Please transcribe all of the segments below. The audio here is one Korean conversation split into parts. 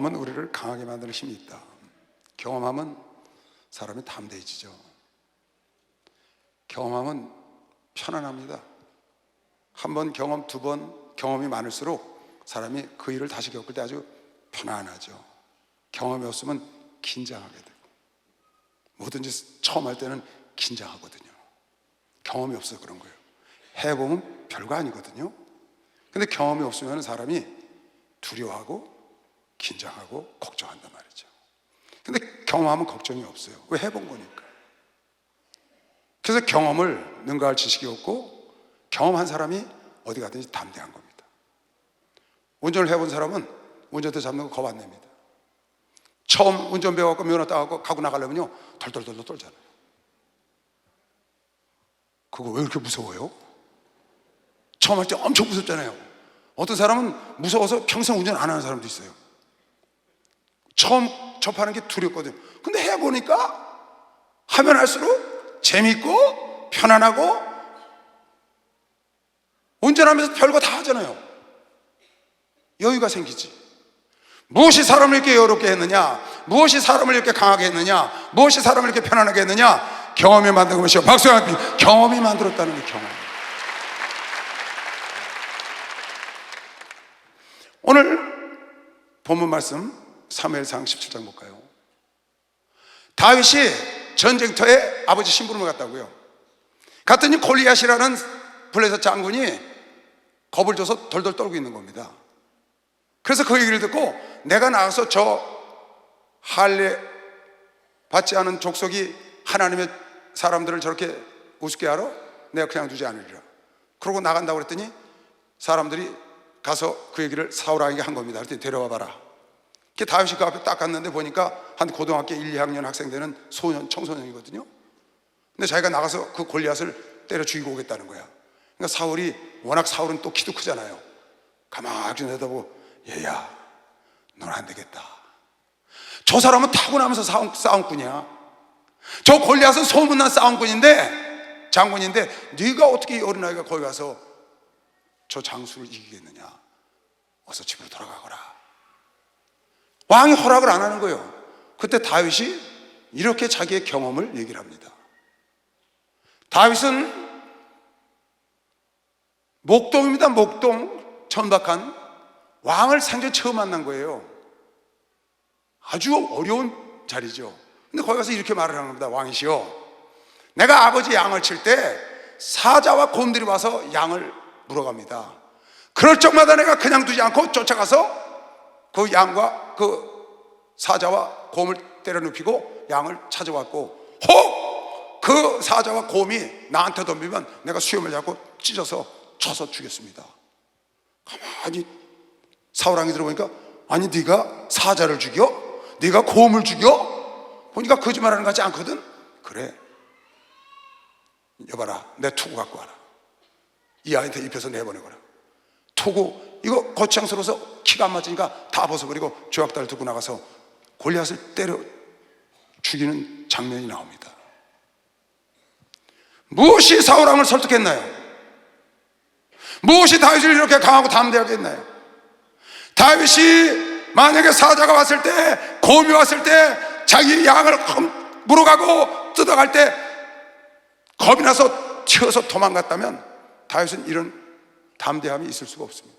경험은 우리를 강하게 만드는 힘이 있다. 경험하면 사람이 담대해지죠. 경험하면 편안합니다. 한 번 경험, 두 번 경험이 많을수록 사람이 그 일을 다시 겪을 때 아주 편안하죠. 경험이 없으면 긴장하게 되고, 뭐든지 처음 할 때는 긴장하거든요. 경험이 없어서 그런 거예요. 해보면 별거 아니거든요. 근데 경험이 없으면 사람이 두려워하고 긴장하고 걱정한단 말이죠. 근데 경험하면 걱정이 없어요. 왜? 해본 거니까. 그래서 경험을 능가할 지식이 없고, 경험한 사람이 어디 가든지 담대한 겁니다. 운전을 해본 사람은 운전대 잡는 거 겁 안 냅니다. 처음 운전 배워갖고 면허 따갖고 가고 나가려면요 덜덜덜 떨잖아요. 그거 왜 그렇게 무서워요? 처음 할 때 엄청 무섭잖아요. 어떤 사람은 무서워서 평생 운전 안 하는 사람도 있어요. 처음 접하는 게 두렵거든요. 근데 해보니까 하면 할수록 재밌고 편안하고, 운전하면서 별거 다 하잖아요. 여유가 생기지. 무엇이 사람을 이렇게 여롭게 했느냐? 무엇이 사람을 이렇게 강하게 했느냐? 무엇이 사람을 이렇게 편안하게 했느냐? 경험이 만든 것이요. 박수 한번 주세요. 경험이 만들었다는 게 경험. 오늘 본문 말씀 사무엘상 17장 볼까요? 다윗이 전쟁터에 아버지 심부름을 갔다고요. 갔더니 골리앗이라는 블레셋 장군이 겁을 줘서 덜덜 떨고 있는 겁니다. 그래서 그 얘기를 듣고, 내가 나가서 저 할례 받지 않은 족속이 하나님의 사람들을 저렇게 우습게 하러 내가 그냥 두지 않으리라. 그러고 나간다고 그랬더니 사람들이 가서 그 얘기를 사울 왕에게 한 겁니다. 그랬더니 데려와 봐라. 다윗이 그 앞에 딱 갔는데 보니까 한 고등학교 1, 2학년 학생 되는 청소년이거든요. 근데 자기가 나가서 그 골리앗을 때려 죽이고 오겠다는 거야. 그러니까 사울이, 워낙 사울은 또 키도 크잖아요. 가만히 내다보고, 얘야, 넌 안 되겠다. 저 사람은 타고나면서 싸움꾼이야. 저 골리앗은 소문난 싸움꾼인데, 장군인데, 네가 어떻게 이 어린아이가 거기 가서 저 장수를 이기겠느냐? 어서 집으로 돌아가거라. 왕이 허락을 안 하는 거예요. 그때 다윗이 이렇게 자기의 경험을 얘기를 합니다. 다윗은 목동입니다. 목동, 천박한 왕을 생전 처음 만난 거예요. 아주 어려운 자리죠. 근데 거기 가서 이렇게 말을 하는 겁니다. 왕이시여, 내가 아버지 양을 칠 때 사자와 곰들이 와서 양을 물어갑니다. 그럴 적마다 내가 그냥 두지 않고 쫓아가서 그 양과 그 사자와 곰을 때려 눕히고 양을 찾아왔고, 혹 그 사자와 곰이 나한테 덤비면 내가 수염을 잡고 찢어서 쳐서 죽였습니다. 가만히 사울왕이 들어보니까, 아니 네가 사자를 죽여? 네가 곰을 죽여? 보니까 거짓말하는 것 같지 않거든. 그래, 여봐라, 내 투구 갖고 와라. 이 아이한테 입혀서 내보내거라. 투구 이거 거창스러워서 키가 안 맞으니까 다 벗어버리고 조약달 들고 나가서 골리앗을 때려 죽이는 장면이 나옵니다. 무엇이 사울왕을 설득했나요? 무엇이 다윗을 이렇게 강하고 담대하게 했나요? 다윗이 만약에 사자가 왔을 때, 곰이 왔을 때, 자기 양을 물어가고 뜯어갈 때 겁이 나서 튀어서 도망갔다면 다윗은 이런 담대함이 있을 수가 없습니다.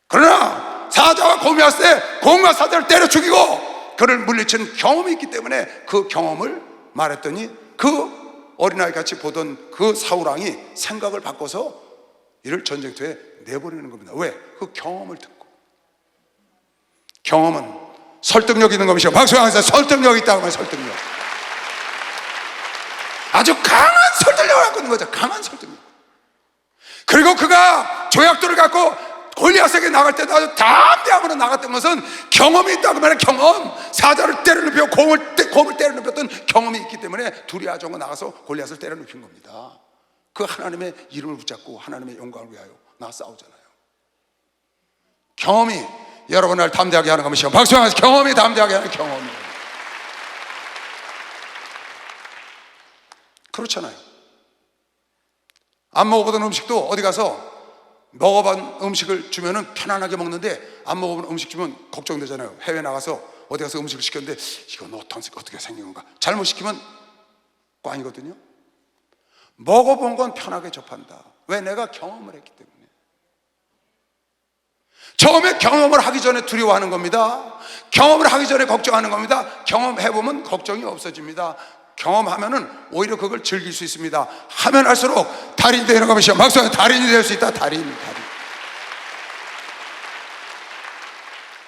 그러나 사자와 곰이 왔을 때 곰과 사자를 때려 죽이고 그를 물리친 경험이 있기 때문에 그 경험을 말했더니, 그 어린아이 같이 보던 그 사울왕이 생각을 바꿔서 이를 전쟁터에 내버리는 겁니다. 왜? 그 경험을 듣고. 경험은 설득력 있는 것이죠. 박수하면서 설득력 있다고 하면 설득력. 아주 강한 설득력을 갖고 있는 거죠. 강한 설득력. 그리고 그가 조약돌을 갖고 골리앗에게 나갈 때도 아주 담대함으로 나갔던 것은 경험이 있다고 말해. 경험. 사자를 때려 눕히고 곰을 때려 눕혔던 경험이 있기 때문에 두려워하지 않고 나가서 골리앗을 때려 눕힌 겁니다. 그 하나님의 이름을 붙잡고 하나님의 영광을 위하여 나 싸우잖아요. 경험이 여러분을 담대하게 하는 것이요. 박수하면서 경험이 담대하게 하는 경험이. 그렇잖아요. 안 먹어보던 음식도 어디 가서 먹어본 음식을 주면은 편안하게 먹는데 안 먹어본 음식 주면 걱정되잖아요. 해외 나가서 어디 가서 음식을 시켰는데 이건 어떻게 생긴 건가? 잘못 시키면 꽝이거든요. 먹어본 건 편하게 접한다. 왜? 내가 경험을 했기 때문에. 처음에 경험을 하기 전에 두려워하는 겁니다. 경험을 하기 전에 걱정하는 겁니다. 경험해보면 걱정이 없어집니다. 경험하면은 오히려 그걸 즐길 수 있습니다. 하면 할수록 달인이 되는 것이요. 막상 달인이 될 수 있다. 달인.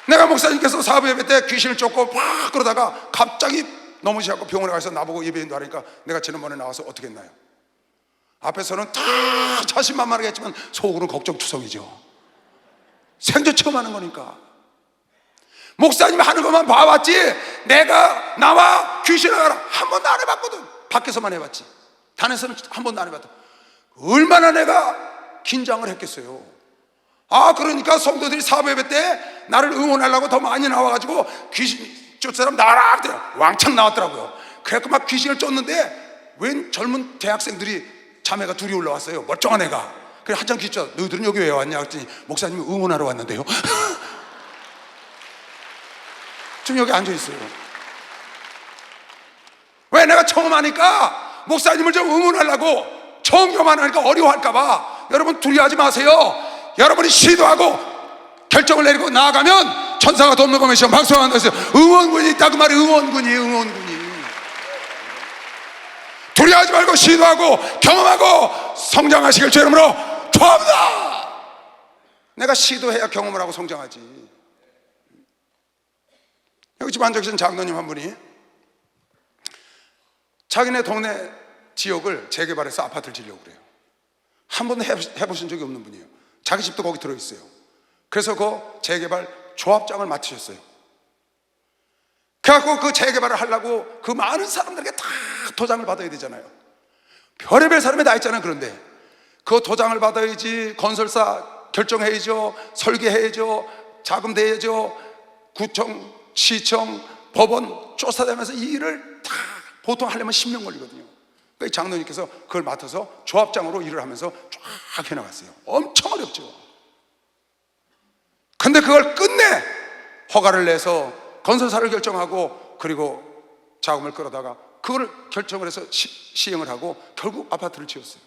내가 목사님께서 사부 예배 때 귀신을 쫓고 막 그러다가 갑자기 넘어지고 병원에 가서 나보고 예배 인도하니까 내가 지난번에 나와서 어떻게 했나요? 앞에서는 다 자신만만하게 했지만 속으로는 걱정투성이죠. 생전 처음 하는 거니까. 목사님 하는 것만 봐봤지 내가 나와 귀신을 가라 한 번도 안 해봤거든. 밖에서만 해봤지 단에서는 한 번도 안 해봤다. 얼마나 내가 긴장을 했겠어요. 그러니까 성도들이 사부 예배 때 나를 응원하려고 더 많이 나와가지고 귀신 쫓을 사람 나라 왕창 나왔더라고요. 그래갖고 막 귀신을 쫓는데 웬 젊은 대학생들이 자매가 둘이 올라왔어요. 멀쩡한 애가. 그래 한참 기죠. 너희들은 여기 왜 왔냐 그랬더니 목사님이 응원하러 왔는데요. 지금 여기 앉아있어요. 왜? 내가 처음 하니까 목사님을 좀 응원하려고. 처음 교만하니까 어려워할까봐. 여러분 두려워하지 마세요. 여러분이 시도하고 결정을 내리고 나아가면 천사가 돕는 거면서 박수한다 했어요. 응원군이 있다 그 말이. 응원군이 두려워하지 말고 시도하고 경험하고 성장하시길 주 이름으로 축원합니다. 내가 시도해야 경험을 하고 성장하지. 여기 집 앉아 계신 장로님 한 분이 자기네 동네 지역을 재개발해서 아파트를 지으려고 그래요. 한 번도 해보신 적이 없는 분이에요. 자기 집도 거기 들어있어요. 그래서 그 재개발 조합장을 맡으셨어요. 그래갖고 그 재개발을 하려고 그 많은 사람들에게 다 도장을 받아야 되잖아요. 별의별 사람이 다 있잖아요. 그런데 그 도장을 받아야지, 건설사 결정해야죠, 설계해야죠, 자금 대야죠, 구청, 시청, 법원 쫓아다니면서 이 일을 다 보통 하려면 10년 걸리거든요. 그러니까 장로님께서 그걸 맡아서 조합장으로 일을 하면서 쫙 해나갔어요. 엄청 어렵죠. 근데 그걸 끝내 허가를 내서 건설사를 결정하고 그리고 자금을 끌어다가 그걸 결정을 해서 시행을 하고 결국 아파트를 지었어요.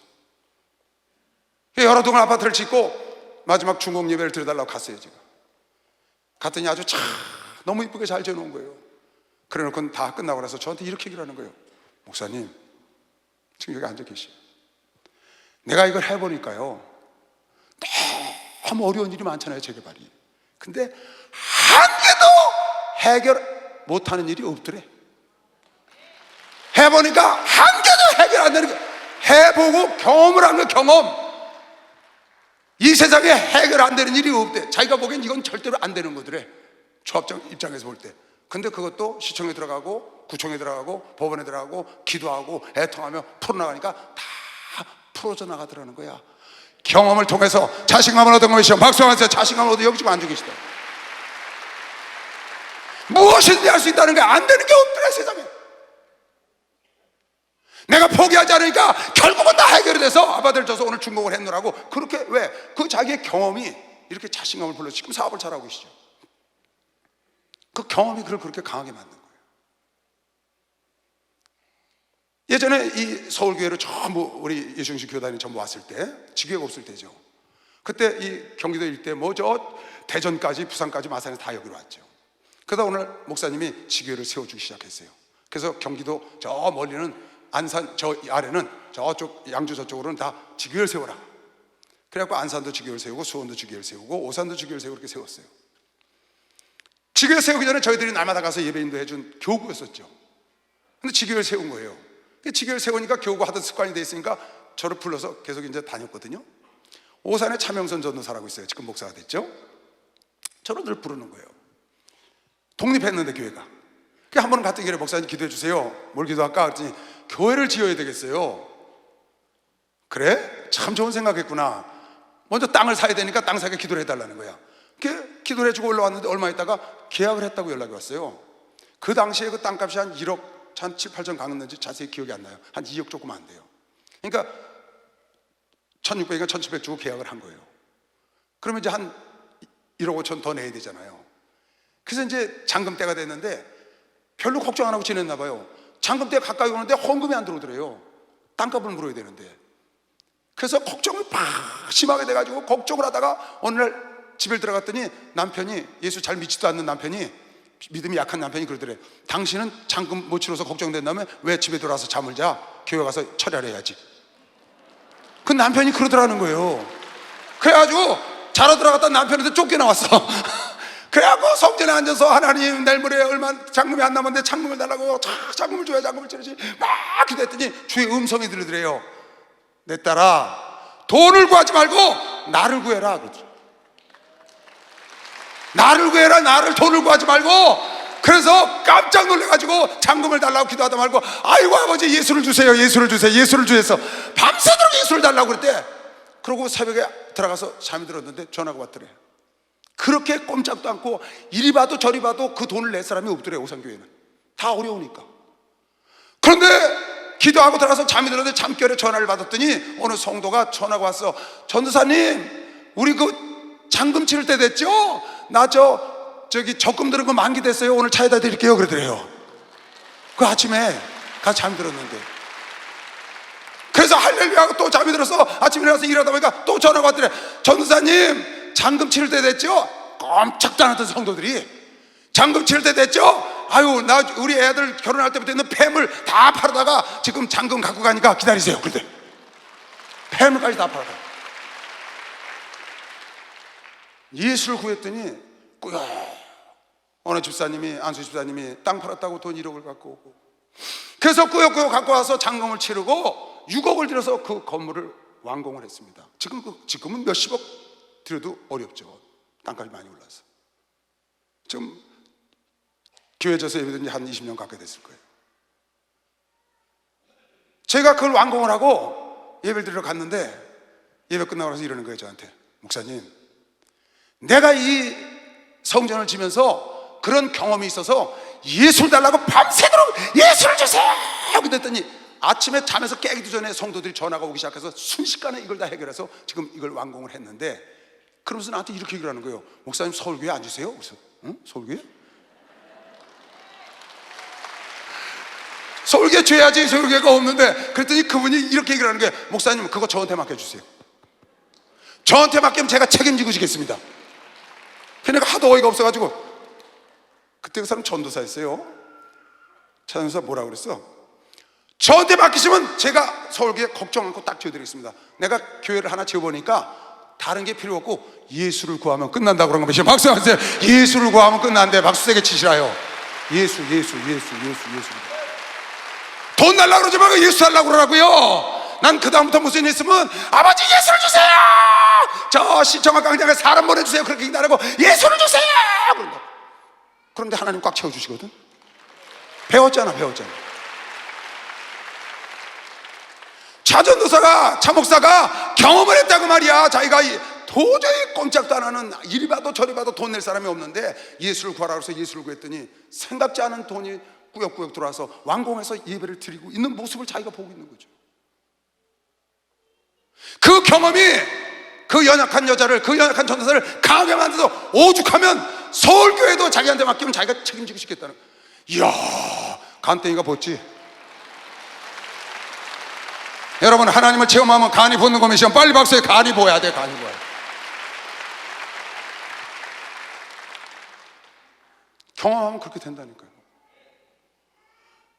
여러 동안 아파트를 짓고 마지막 중공 예배를 드려달라고 갔어요. 제가 갔더니 아주 참 너무 이쁘게 잘 지어놓은 거예요. 그래놓고 다 끝나고 나서 저한테 이렇게 얘기를 하는 거예요. 목사님, 지금 여기 앉아 계시요. 내가 이걸 해보니까요, 너무 어려운 일이 많잖아요, 재개발이. 근데 한 개도 해결 못하는 일이 없더래. 해보니까 한 개도 해결 안 되는 거. 해보고 경험을 한 거, 경험. 이 세상에 해결 안 되는 일이 없대. 자기가 보기엔 이건 절대로 안 되는 거더래, 조합장 입장에서 볼 때. 근데 그것도 시청에 들어가고 구청에 들어가고 법원에 들어가고 기도하고 애통하며 풀어나가니까 다 풀어져 나가더라는 거야. 경험을 통해서 자신감을 얻은 것이요. 박수 한번 주세요. 자신감을 얻어 여기 지금 앉아 계시다. 무엇이든지 할 수 있다는 게 안 되는 게 없더래, 세상에. 내가 포기하지 않으니까 결국은 다 해결이 돼서 아파트를 줘서 오늘 준공을 했노라고. 그렇게 왜? 그 자기의 경험이 이렇게 자신감을 불러서 지금 사업을 잘하고 계시죠. 그 경험이 그를 그렇게 강하게 만든 거예요. 예전에 이 서울교회로 전부 우리 예수님식 교단이 전부 왔을 때, 지교회가 없을 때죠. 그때 이 경기도 일대 뭐 저 대전까지 부산까지 마산에서 다 여기로 왔죠. 그러다 오늘 목사님이 지교회를 세워주기 시작했어요. 그래서 경기도 저 멀리는 안산, 저 아래는 저쪽 양주 저쪽으로는 다 지교회를 세워라. 그래갖고 안산도 지교회를 세우고 수원도 지교회를 세우고 오산도 지교회를 세우고 이렇게 세웠어요. 지교회 세우기 전에 저희들이 날마다 가서 예배인도 해준 교구였었죠. 근데 지교회를 세운 거예요. 지교회를 세우니까 교구 하던 습관이 돼 있으니까 저를 불러서 계속 이제 다녔거든요. 오산에 차명선 전도사라고 있어요. 지금 목사가 됐죠. 저를 늘 부르는 거예요. 독립했는데 교회가. 한 번은 갔더니 목사님 기도해 주세요. 뭘 기도할까? 그랬더니 교회를 지어야 되겠어요. 그래? 참 좋은 생각했구나. 먼저 땅을 사야 되니까 땅 사게 기도를 해달라는 거야. 기도를 해주고 올라왔는데 얼마 있다가 계약을 했다고 연락이 왔어요. 그 당시에 그 땅값이 한 1억 한 7, 8천 강했는지 자세히 기억이 안 나요. 한 2억 조금 안 돼요. 그러니까 1600인가 1700 주고 계약을 한 거예요. 그러면 이제 한 1억 5천 더 내야 되잖아요. 그래서 이제 잔금 때가 됐는데 별로 걱정 안 하고 지냈나 봐요. 잔금 때 가까이 오는데 헌금이 안 들어오더래요. 땅값을 물어야 되는데. 그래서 걱정을 막 심하게 돼가지고 걱정을 하다가 어느 날 집에 들어갔더니 남편이, 예수 잘 믿지도 않는 남편이, 믿음이 약한 남편이 그러더래. 당신은 잔금 못 치러서 걱정된다면 왜 집에 들어와서 잠을 자? 교회 가서 철야를 해야지. 그 남편이 그러더라는 거예요. 그래가지고 자러 들어갔다 남편한테 쫓겨나왔어. 그래갖고 성전에 앉아서 하나님 내일 모레 얼마 잔금이 안 남았는데 잔금을 달라고, 잔금을 줘야 잔금을 치르지 막 기도했더니 주의 음성이 들리더래요. 내 딸아, 돈을 구하지 말고 나를 구해라. 그러더라고요. 나를 구해라. 나를, 돈을 구하지 말고. 그래서 깜짝 놀래가지고 잔금을 달라고 기도하다 말고, 아이고 아버지 예수를 주세요, 예수를 주세요, 예수를 주세요. 밤새도록 예수를 달라고 그랬대. 그러고 새벽에 들어가서 잠이 들었는데 전화가 왔더래. 그렇게 꼼짝도 않고 이리 봐도 저리 봐도 그 돈을 낼 사람이 없더래. 오산교회는 다 어려우니까. 그런데 기도하고 들어가서 잠이 들었는데 잠결에 전화를 받았더니 어느 성도가 전화가 왔어. 전도사님, 우리 그 잔금 치를 때 됐죠? 나 저기 적금 들은 거 만기 됐어요. 오늘 차에다 드릴게요. 그러더래요. 그 아침에 가서 잠이 들었는데. 그래서 할렐루야 하고 또 잠이 들어서 아침에 일어나서 일하다 보니까 또 전화가 왔더래. 전도사님, 잔금 치를 때 됐죠? 꼼짝도 안 하던 성도들이 잔금 치를 때 됐죠? 아유, 나 우리 애들 결혼할 때부터 있는 폐물 다 팔아다가 지금 잔금 갖고 가니까 기다리세요. 그래. 폐물까지 다 팔아다. 예수를 구했더니 어느 집사님이, 안수 집사님이 땅 팔았다고 돈 1억을 갖고 오고, 그래서 꾸역꾸역 갖고 와서 잔금을 치르고 6억을 들여서 그 건물을 완공을 했습니다. 지금은 몇십억 들여도 어렵죠. 땅값이 많이 올라서. 지금 교회 져서 예배드린 지 한 20년 가까이 됐을 거예요. 제가 그걸 완공을 하고 예배를 드리러 갔는데 예배 끝나고 나서 이러는 거예요. 저한테. 목사님, 내가 이 성전을 지면서 그런 경험이 있어서 예수를 달라고 밤새도록 예수를 주세요 그랬더니 아침에 잠에서 깨기도 전에 성도들이 전화가 오기 시작해서 순식간에 이걸 다 해결해서 지금 이걸 완공을 했는데, 그러면서 나한테 이렇게 얘기를 하는 거예요. 목사님, 서울교회 앉으세요? 그래서 응? 서울교회? 서울교회 줘야지. 서울교회가 없는데. 그랬더니 그분이 이렇게 얘기를 하는 거예요. 목사님, 그거 저한테 맡겨주세요. 저한테 맡기면 제가 책임지고 지겠습니다. 그러니까 하도 어이가 없어가지고, 그때 그 사람 전도사였어요. 전도사 뭐라고 그랬어? 저한테 맡기시면 제가 서울교회 걱정 않고 딱 지어드리겠습니다. 내가 교회를 하나 지어보니까 다른 게 필요 없고 예수를 구하면 끝난다고 그런 겁니다. 박수 하세요. 예수를 구하면 끝난대. 박수 세게 치시라요. 예수. 돈 달라고 그러지 말고 예수 달라고 그러라고요. 난 그 다음부터 무슨 일 있으면 아버지 예수를 주세요, 저 시청학 강장에 사람 보내주세요, 그렇게 기다리고 예수를 주세요 그런다. 그런데 하나님 꽉 채워주시거든. 배웠잖아. 차전도사가, 차목사가 경험을 했다고 말이야. 자기가 도저히 꼼짝도 안 하는, 이리 봐도 저리 봐도 돈 낼 사람이 없는데 예수를 구하라고 해서 예수를 구했더니 생각지 않은 돈이 꾸역꾸역 들어와서 완공해서 예배를 드리고 있는 모습을 자기가 보고 있는 거죠. 그 경험이 그 연약한 여자를, 그 연약한 전도사를 강하게 만들어서 오죽하면 서울교회도 자기한테 맡기면 자기가 책임지고 싶겠다는. 이야, 간땡이가 벗지. 여러분, 하나님을 체험하면 간이 벗는 거미션. 빨리 박수해. 간이 보여야 돼. 간이 보여야 돼. 경험하면 그렇게 된다니까요.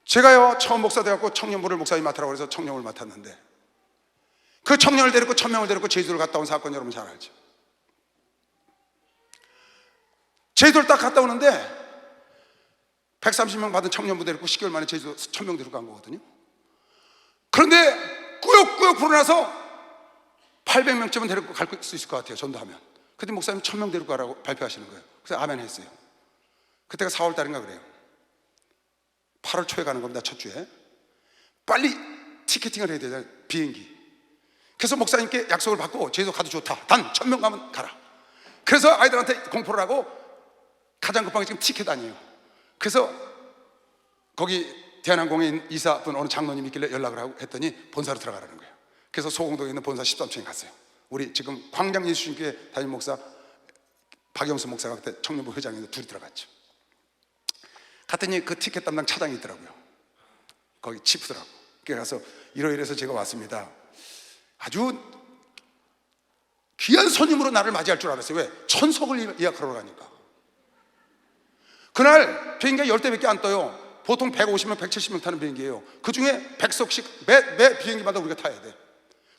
제가요 처음 목사 돼갖고 청년부를 목사님 맡으라고 해서 청년을 맡았는데, 그 청년을 데리고 1000명을 데리고 제주도를 갔다 온 사건 여러분 잘 알죠. 제주도를 딱 갔다 오는데 130명 받은 청년부 데리고 10개월 만에 제주도 1000명 데리고 간 거거든요. 그런데 꾸역꾸역 불어나서 800명쯤은 데리고 갈 수 있을 것 같아요, 전도하면. 근데 목사님 1000명 데리고 가라고 발표하시는 거예요. 그래서 아멘 했어요. 그때가 4월 달인가 그래요. 8월 초에 가는 겁니다. 첫 주에 빨리 티켓팅을 해야 되잖아요, 비행기. 그래서 목사님께 약속을 받고 제주도 가도 좋다, 단 1000명 가면 가라. 그래서 아이들한테 공포를 하고 가장 급하게 지금 티켓 아니에요. 그래서 거기 대한항공에 있는 이사분 어느 장로님 있길래 연락을 하고 했더니 본사로 들어가라는 거예요. 그래서 소공동에 있는 본사 13층에 갔어요. 우리 지금 광장 예수님교회 담임 목사 박영수 목사가 그때 청년부 회장인데 둘이 들어갔죠. 갔더니 그 티켓 담당 차장이 있더라고요. 거기 치프더라고. 그래서 이러이러해서 제가 왔습니다. 아주 귀한 손님으로 나를 맞이할 줄 알았어요. 왜? 천석을 예약하러 가니까. 그날 비행기가 10대밖에 안 떠요. 보통 150명, 170명 타는 비행기예요. 그 중에 100석씩 매 비행기마다 우리가 타야 돼.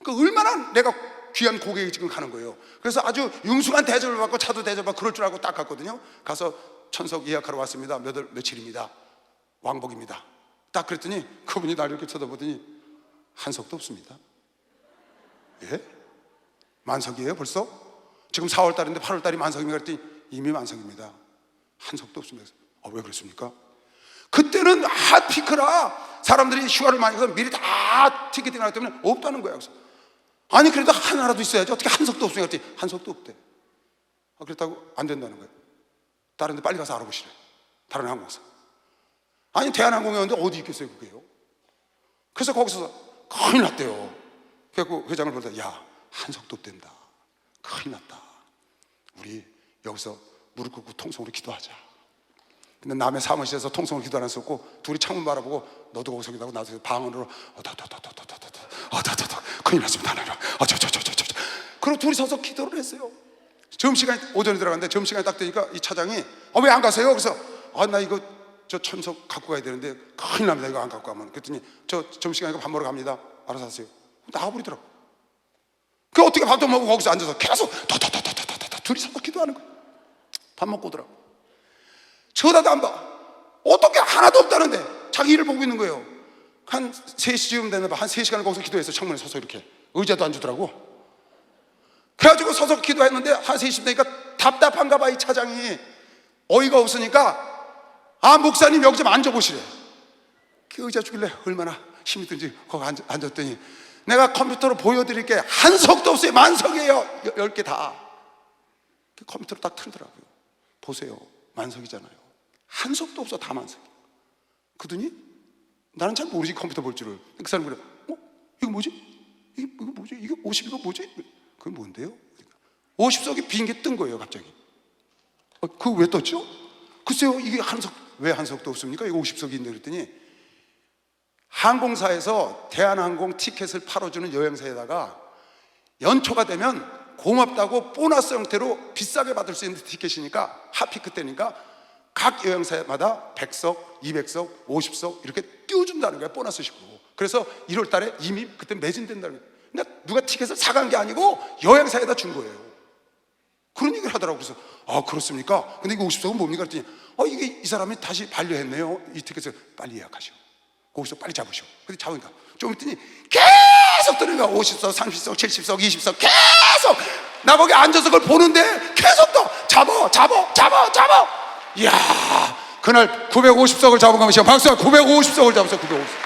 그 얼마나 내가 귀한 고객이 지금 가는 거예요. 그래서 아주 융숭한 대접을 받고 차도 대접받고 그럴 줄 알고 딱 갔거든요. 가서 천석 예약하러 왔습니다. 며칠입니다. 왕복입니다. 딱 그랬더니 그분이 나를 이렇게 쳐다보더니 한석도 없습니다. 예? 만석이에요 벌써? 지금 4월 달인데 8월 달이 만석입니까? 그랬더니 이미 만석입니다. 한석도 없습니다. 왜 그랬습니까? 그때는 핫피크라 사람들이 휴가를 많이 가서 미리 다 티켓팅 하기 때문에 없다는 거야. 그래서 아니 그래도 하나라도 있어야지 어떻게 한석도 없으냐 그랬더니 한석도 없대. 그랬다고 안 된다는 거예요. 다른 데 빨리 가서 알아보시래. 다른 항공사. 아니 대한항공에 왔는데 어디 있겠어요 그게요. 그래서 거기서 큰일 났대요. 그래서 회장을 보다 야 한석도 없댄다. 큰일 났다. 우리 여기서 무릎 꿇고 통성으로 기도하자. 근데 남의 사무실에서 통성으로 기도 안 했었고 둘이 창문 바라보고 너도 거기서 기도하고 나도 방언으로 큰일 났습니다. 그리고 둘이 서서 기도를 했어요. 점심시간에 오전에 들어갔는데 점심시간에 딱 되니까 이 차장이 왜 안 가세요? 그래서 나 이거 저 천석 갖고 가야 되는데 큰일 납니다. 이거 안 갖고 가면. 그랬더니 저 점심시간에 밥 먹으러 갑니다. 알아서 하세요. 나가버리더라고. 그 어떻게 밥도 먹고 거기서 앉아서 계속 둘이 서서 기도하는 거예요. 밥 먹고 오더라고. 쳐다도 안 봐. 어떻게 하나도 없다는데 자기 일을 보고 있는 거예요. 한 3시쯤 되나 봐. 한 3시간을 거기서 기도해서 창문에 서서 이렇게 의자도 안 주더라고. 그래가지고 서서 기도했는데 한 3시쯤 되니까 답답한가 봐. 이 차장이 어이가 없으니까 목사님 여기 좀 앉아보시래. 그 의자 주길래 얼마나 힘이 든지 거기 앉았더니 내가 컴퓨터로 보여드릴게. 한석도 없어요. 만석이에요. 10개 다. 그 컴퓨터로 딱 틀더라고요. 보세요. 만석이잖아요. 한석도 없어. 다 만석. 그러더니 나는 잘 모르지 컴퓨터 볼 줄을. 그 사람이 그래. 이거 뭐지? 이게 뭐지? 이게 50 이거 뭐지? 그게 뭔데요? 50석이 비행기 뜬 거예요 갑자기. 그거 왜 떴죠? 글쎄요 이게 한석 왜 한석도 없습니까? 이거 50석인데 그랬더니 항공사에서 대한항공 티켓을 팔아주는 여행사에다가 연초가 되면 고맙다고 보너스 형태로 비싸게 받을 수 있는 티켓이니까 핫피크 때니까 각 여행사마다 100석, 200석, 50석 이렇게 띄워준다는 거야 보너스식으로. 그래서 1월 달에 이미 그때 매진된다는 거야. 근데 누가 티켓을 사간 게 아니고 여행사에다 준 거예요. 그런 얘기를 하더라고. 그래서 그렇습니까? 근데 이거 50석은 뭡니까? 그랬더니 이게 이 사람이 다시 반려했네요. 이 티켓을 빨리 예약하시오. 거기서 빨리 잡으시오. 근데 잡으니까 좀 있더니 계속 뜨는 거야. 50석, 30석, 70석, 20석 계속 나 거기 앉아서 그걸 보는데 계속 또 잡아. 이야 그날 950석을 잡은 거면 지금 박수야 950석을 잡았어. 950석.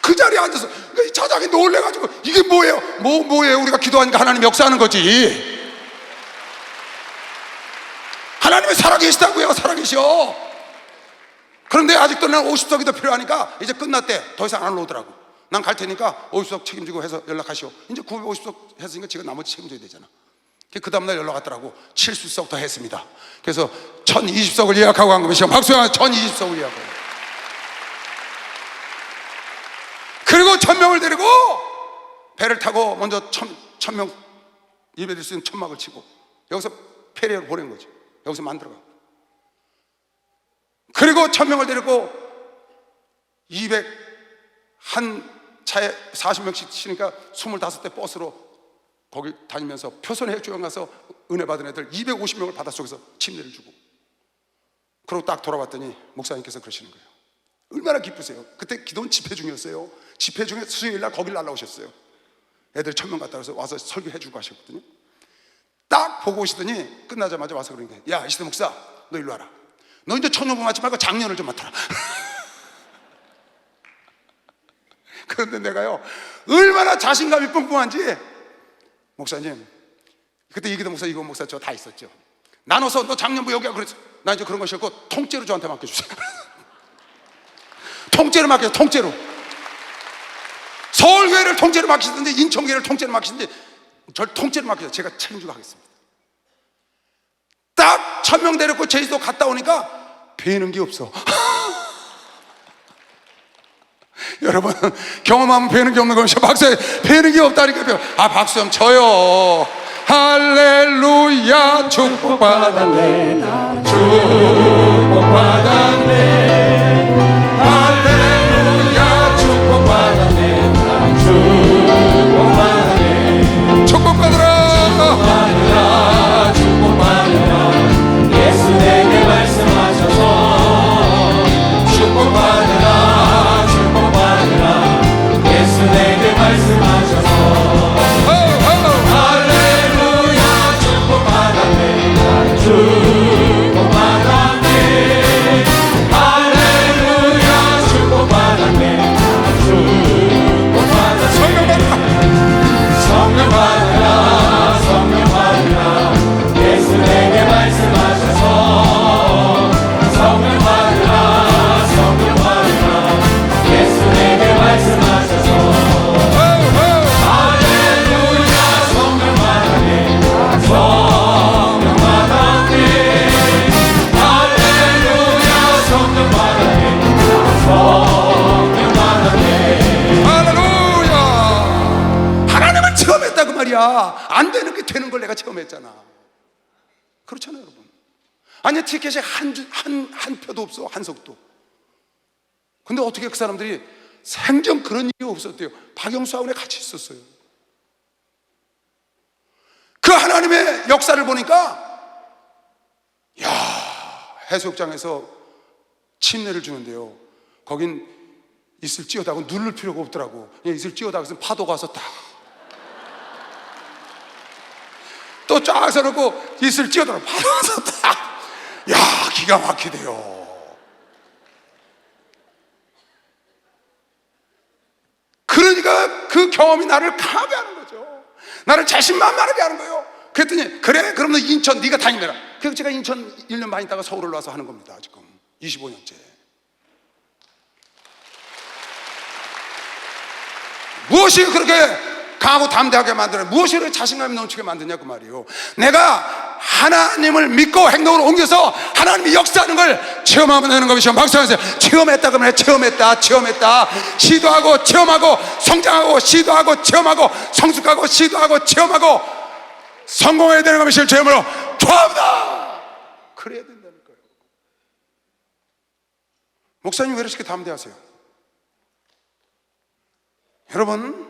그 자리에 앉아서 차장이 놀래가지고 이게 뭐예요? 뭐예요? 우리가 기도하니까 하나님 역사하는 거지. 하나님이 살아계시다고요. 살아계셔. 그런데 아직도 난 50석이 더 필요하니까 이제 끝났대. 더 이상 안 오더라고. 난 갈 테니까 50석 책임지고 해서 연락하시오. 이제 950석 했으니까 지금 나머지 책임져야 되잖아. 그 다음날 연락 왔더라고. 70석 더 했습니다. 그래서 1020석을 예약하고 간 거면 박수야 1020석을 예약하고. 그리고 1000명을 데리고 배를 타고 먼저 1000명 예배드릴 수 있는 천막을 치고 여기서 페리어로 보낸 거지. 여기서 만들어가. 그리고 1000명을 데리고 200 한 차에 40명씩 치니까 25대 버스로 거기 다니면서 표선회 교회 가서 은혜 받은 애들 250명을 바닷속에서 침대를 주고 그러고 딱 돌아왔더니 목사님께서 그러시는 거예요. 얼마나 기쁘세요. 그때 기도는 집회 중이었어요. 집회 중에 수요일날 거길 날라오셨어요. 애들 1000명 갔다 와서 와서 설교해 주고 하셨거든요. 딱 보고 오시더니 끝나자마자 와서 그러는 거예요. 야 이시대 목사 너 일로 와라. 너 이제 청년부 맡지 말고 장년을 좀 맡아라. 그런데 내가요 얼마나 자신감이 뿜뿜한지 목사님 그때 이기도 목사 이거 목사 저 다 있었죠. 나눠서 너 장년부 여기야 그랬어. 나 이제 그런 거 싫고 통째로 저한테 맡겨주세요. 통째로 맡겨요. 통째로. 서울교회를 통째로 맡기시든지 인천교회를 통째로 맡기시든지 절 통째로 맡기셔서 제가 책임지고 하겠습니다. 딱 1000명 데리고 제주도 갔다 오니까 배는 게 없어. 여러분, 경험하면 배는 게 없는 거면 박수해. 배는 게 없다니까요. 아, 박수 좀 쳐요. 할렐루야, 축복받았네, 나는 축복받았네. 할렐루야, 축복받았네, 나는 축복받았네. 축복받으라, 축복받으라. 예수 내게 말씀하셔서 축복받으라, 축복받으라. 예수 내게 말씀하셔서 할렐루야, 축복받았네, 나는 축복받았네. 할렐루야, 축복받았네, 나는 축복받았네. 성령 받으라, 성령 받으라. 예수 내게 말씀하셔서 성령 받으라, 성령 받으라. 예수 내게 말씀하셔서 할렐루야, 성령 받았네, 성령 받았네. 할렐루야, 성령 받았네, 성령 받았네. 할렐루야. 하나님을 체험했다 그 말이야. 안 되는 게 되는 걸 내가 체험했잖아. 그렇잖아요, 여러분. 아니, 티켓이 한 표도 없어, 한 석도. 근데 어떻게 그 사람들이 생전 그런 일이 없었대요. 박영수하고 같이 있었어요. 그 하나님의 역사를 보니까, 야, 해수욕장에서 침례를 주는데요, 거긴 있을지어다고 누를 필요가 없더라고. 그냥 있을지어다고 해서 파도가 와서 딱 또 쫙 서놓고 있을지어다고 파도가 와서 딱, 야, 기가 막히대요. 그러니까 그 경험이 나를 강하게 하는 거죠. 나를 자신만만하게 하는 거예요. 그랬더니, 그래, 그럼 너 인천 네가 다니라. 그래서 제가 인천 1년 반 있다가 서울을 와서 하는 겁니다. 지금 25년째. 무엇이 그렇게 강하고 담대하게 만드냐, 무엇이 그렇게 자신감이 넘치게 만드냐 그 말이에요. 내가 하나님을 믿고 행동으로 옮겨서 하나님이 역사하는 걸 체험하면 되는 것이죠. 박수하세요. 체험했다 그러면 체험했다, 체험했다. 시도하고 체험하고 성장하고 시도하고 체험하고 성숙하고 시도하고 체험하고 성공해야 되는 것이 체험으로 좋아합니다. 그래야 된다는 거예요. 목사님 왜 이렇게 담대하세요? 여러분,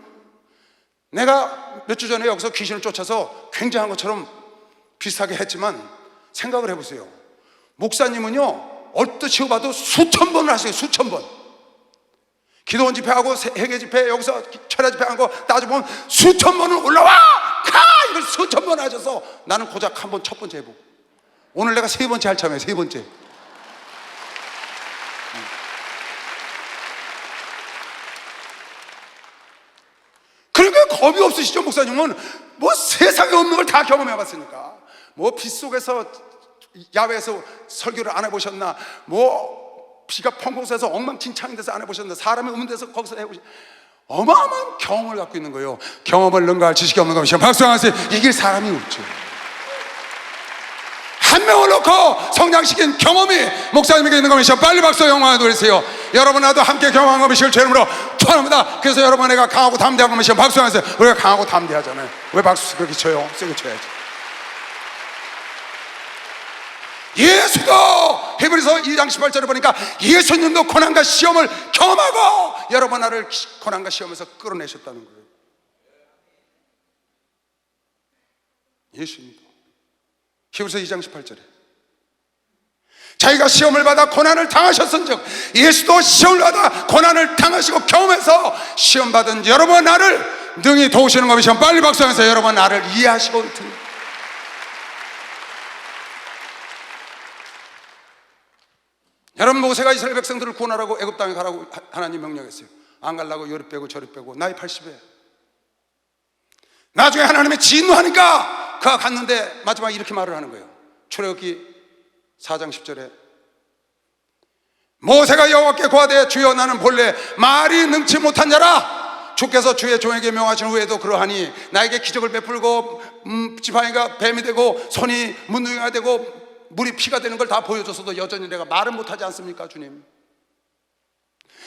내가 몇 주 전에 여기서 귀신을 쫓아서 굉장한 것처럼 비슷하게 했지만 생각을 해보세요. 목사님은요, 얼뜻 치워봐도 수천 번을 하세요. 수천 번. 기도원 집회하고 회개 집회, 여기서 철야 집회하고 따져보면 수천 번을 올라와! 가! 이걸 수천 번 하셔서 나는 고작 한 번 첫 번째 해보고, 오늘 내가 세 번째 할 참이에요. 세 번째. 그러니까 겁이 없으시죠. 목사님은 뭐 세상에 없는 걸 다 경험해 봤으니까. 뭐 빗속에서 야외에서 설교를 안 해보셨나, 뭐 비가 펑펑 쐬서 엉망진창인 데서 안 해보셨나, 사람이 없는 데서 거기서 해보셨나. 어마어마한 경험을 갖고 있는 거예요. 경험을 능가할 지식이 없는 것이요, 박수하세요. 이길 사람이 없죠. 한 명을 놓고 성장시킨 경험이 목사님에게 있는 것이요. 빨리 박수 영광을 돌리세요. 여러분, 나도 함께 경험한 것이요, 제 이름으로 축원합니다. 그래서 여러분, 내가 강하고 담대한 것이요, 박수하세요. 우리가 강하고 담대하잖아요. 왜 박수 그렇게 쳐요? 세게 쳐야지. 예수도 히브리서 2장 18절에 보니까 예수님도 고난과 시험을 경험하고 여러 번 나를 고난과 시험에서 끌어내셨다는 거예요. 예수님도 히브리서 2장 18절에 자기가 시험을 받아 고난을 당하셨은즉 예수도 시험을 받아 고난을 당하시고 경험해서 시험받은 여러분 나를 능히 도우시는 것이시면 빨리 박수하면서 여러분 나를 이해하시고 있습니다. 여러분, 모세가 이스라엘 백성들을 구원하라고 애굽 땅에 가라고 하나님 명령했어요. 안 가려고 요리 빼고 저리 빼고 나이 80에 나중에 하나님이 진노하니까 그가 갔는데 마지막에 이렇게 말을 하는 거예요. 출애굽기 4장 10절에 모세가 여호와께 고하되 주여 나는 본래 말이 능치 못한 자라 주께서 주의 종에게 명하신 후에도 그러하니 나에게 기적을 베풀고 지팡이가 뱀이 되고 손이 문둥이가 되고 물이 피가 되는 걸 다 보여줘서도 여전히 내가 말은 못하지 않습니까 주님?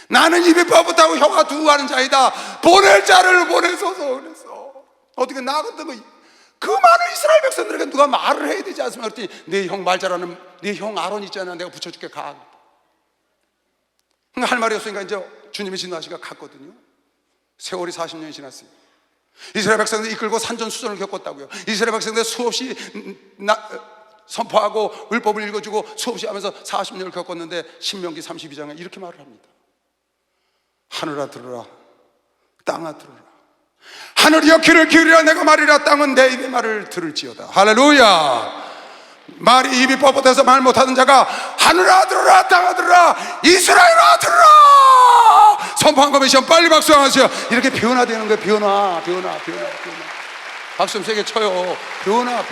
나는 입이 뻣뻣하고 혀가 두고 가는 자이다. 보낼 자를 보내소서. 그래서 어떻게 나 같은 그 많은 이스라엘 백성들에게 누가 말을 해야 되지 않습니까? 그랬더니 내 형 말 잘하는 내 형 아론 있잖아, 내가 붙여줄게, 가. 할 말이 없으니까 이제 주님이 진노하시니까 갔거든요. 세월이 40년이 지났어요. 이스라엘 백성들 이끌고 산전수전을 겪었다고요. 이스라엘 백성들 수없이 선포하고 율법을 읽어주고 수없이 하면서 40년을 겪었는데 신명기 32장에 이렇게 말을 합니다. 하늘아 들으라, 땅아 들으라. 하늘이여 귀를 기울이라, 내가 말이라. 땅은 내 입의 말을 들을지어다. 할렐루야. 말이 입이 뻣뻣해서 말 못하는 자가 하늘아 들으라, 땅아 들으라, 이스라엘아 들으라 선포한 거면 시험 빨리 박수하세요. 이렇게 변화되는 거예요. 변화. 박수 좀 세게 쳐요. 변화.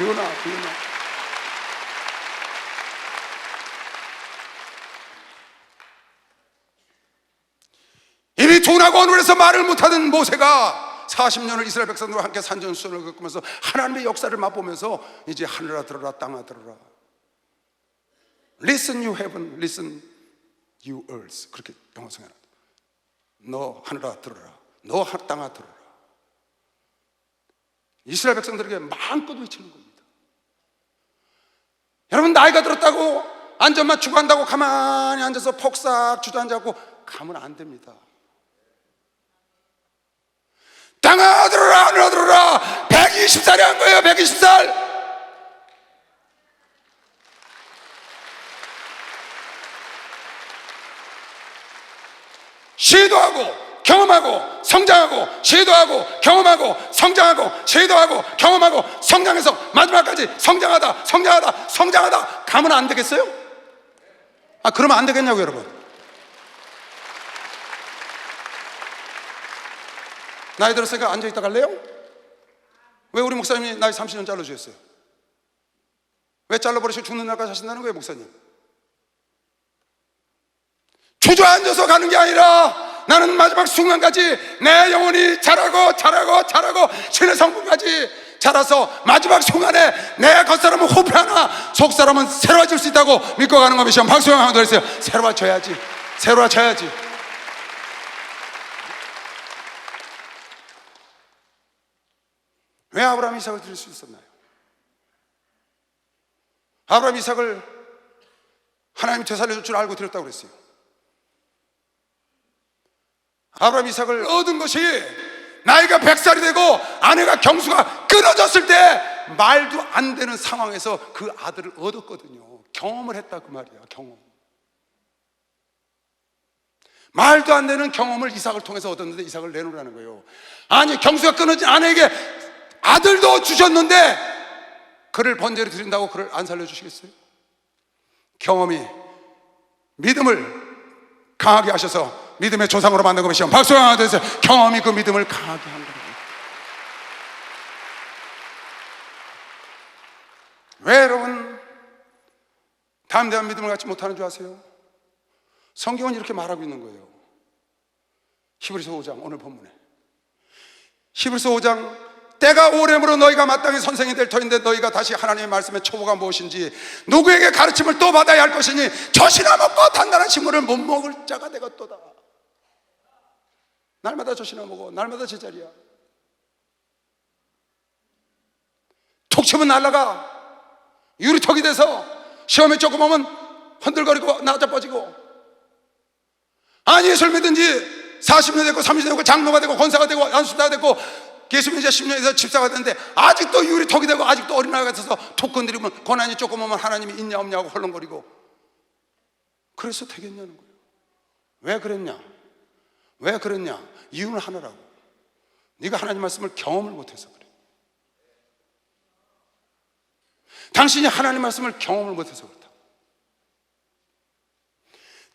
입이 둔하고 어눌해서 말을 못하던 모세가 40년을 이스라엘 백성들과 함께 산전수전을 겪으면서 하나님의 역사를 맛보면서 이제 하늘아 들어라, 땅아 들어라. Listen you heaven, listen you earth. 그렇게 영어 성경에 너 하늘아 들어라, 너 땅아 들어라. 이스라엘 백성들에게 마음껏 외치는 겁니다. 여러분, 나이가 들었다고 안전만 추구한다고 가만히 앉아서 폭삭 주저앉아고 가면 안 됩니다. 땅아 들어라, 하늘아 들어라. 120살이 한 거예요. 120살. 시도하고 경험하고 성장하고, 시도하고 경험하고 성장하고, 시도하고 경험하고 성장해서 마지막까지 성장하다 가면 안 되겠어요? 그러면 안 되겠냐고 여러분. 나이 들었으니까 앉아있다 갈래요? 왜 우리 목사님이 나이 30년 잘라주셨어요? 왜 잘라버리시고 죽는 날까지 하신다는 거예요 목사님? 주저앉아서 가는 게 아니라 나는 마지막 순간까지 내 영혼이 자라고 신의 성분까지 자라서 마지막 순간에 내 겉사람은 호패하나 속사람은 새로워질 수 있다고 믿고 가는 겁니다. 시험 박수 한번 더 해주세요. 새로워져야지. 왜 아브라함 이삭을 드릴 수 있었나요? 아브라함 이삭을 하나님이 되살려줄 줄 알고 드렸다고 그랬어요. 아브라함 이삭을 얻은 것이 나이가 100살이 되고 아내가 경수가 끊어졌을 때 말도 안 되는 상황에서 그 아들을 얻었거든요. 경험을 했다 그 말이야. 경험. 말도 안 되는 경험을 이삭을 통해서 얻었는데 이삭을 내놓으라는 거예요. 아니, 경수가 끊어진 아내에게 아들도 주셨는데 그를 번제로 드린다고 그를 안 살려주시겠어요? 경험이 믿음을 강하게 하셔서 믿음의 조상으로 만든 것이요. 박수 한번 주세요. 경험이 그 믿음을 강하게 한 겁니다. 왜 여러분 담대한 믿음을 갖지 못하는 줄 아세요? 성경은 이렇게 말하고 있는 거예요. 히브리서 5장 오늘 본문에 히브리서 5장 때가 오래므로 너희가 마땅히 선생이 될 터인데 너희가 다시 하나님의 말씀의 초보가 무엇인지 누구에게 가르침을 또 받아야 할 것이니 젖이나 먹고 단단한 식물을 못 먹을 자가 되겠도다. 날마다 젖이나 먹어. 날마다 제자리야. 톡 치면 날아가. 유리턱이 돼서 시험에 조금 오면 흔들거리고 나자빠지고. 아니, 예수를 믿은 지 40년 됐고 30년 됐고 장로가 되고 권사가 되고 안수다가 됐고 예수님 이제 10년에서 집사가 됐는데 아직도 유리턱이 되고 아직도 어린아이가 있어서 톡 건드리면 고난이 조금 오면 하나님이 있냐 없냐고 헐렁거리고. 그래서 되겠냐는 거예요. 왜 그랬냐? 이유는 하나라고. 네가 하나님 말씀을 경험을 못해서 그래. 당신이 하나님 말씀을 경험을 못해서 그렇다.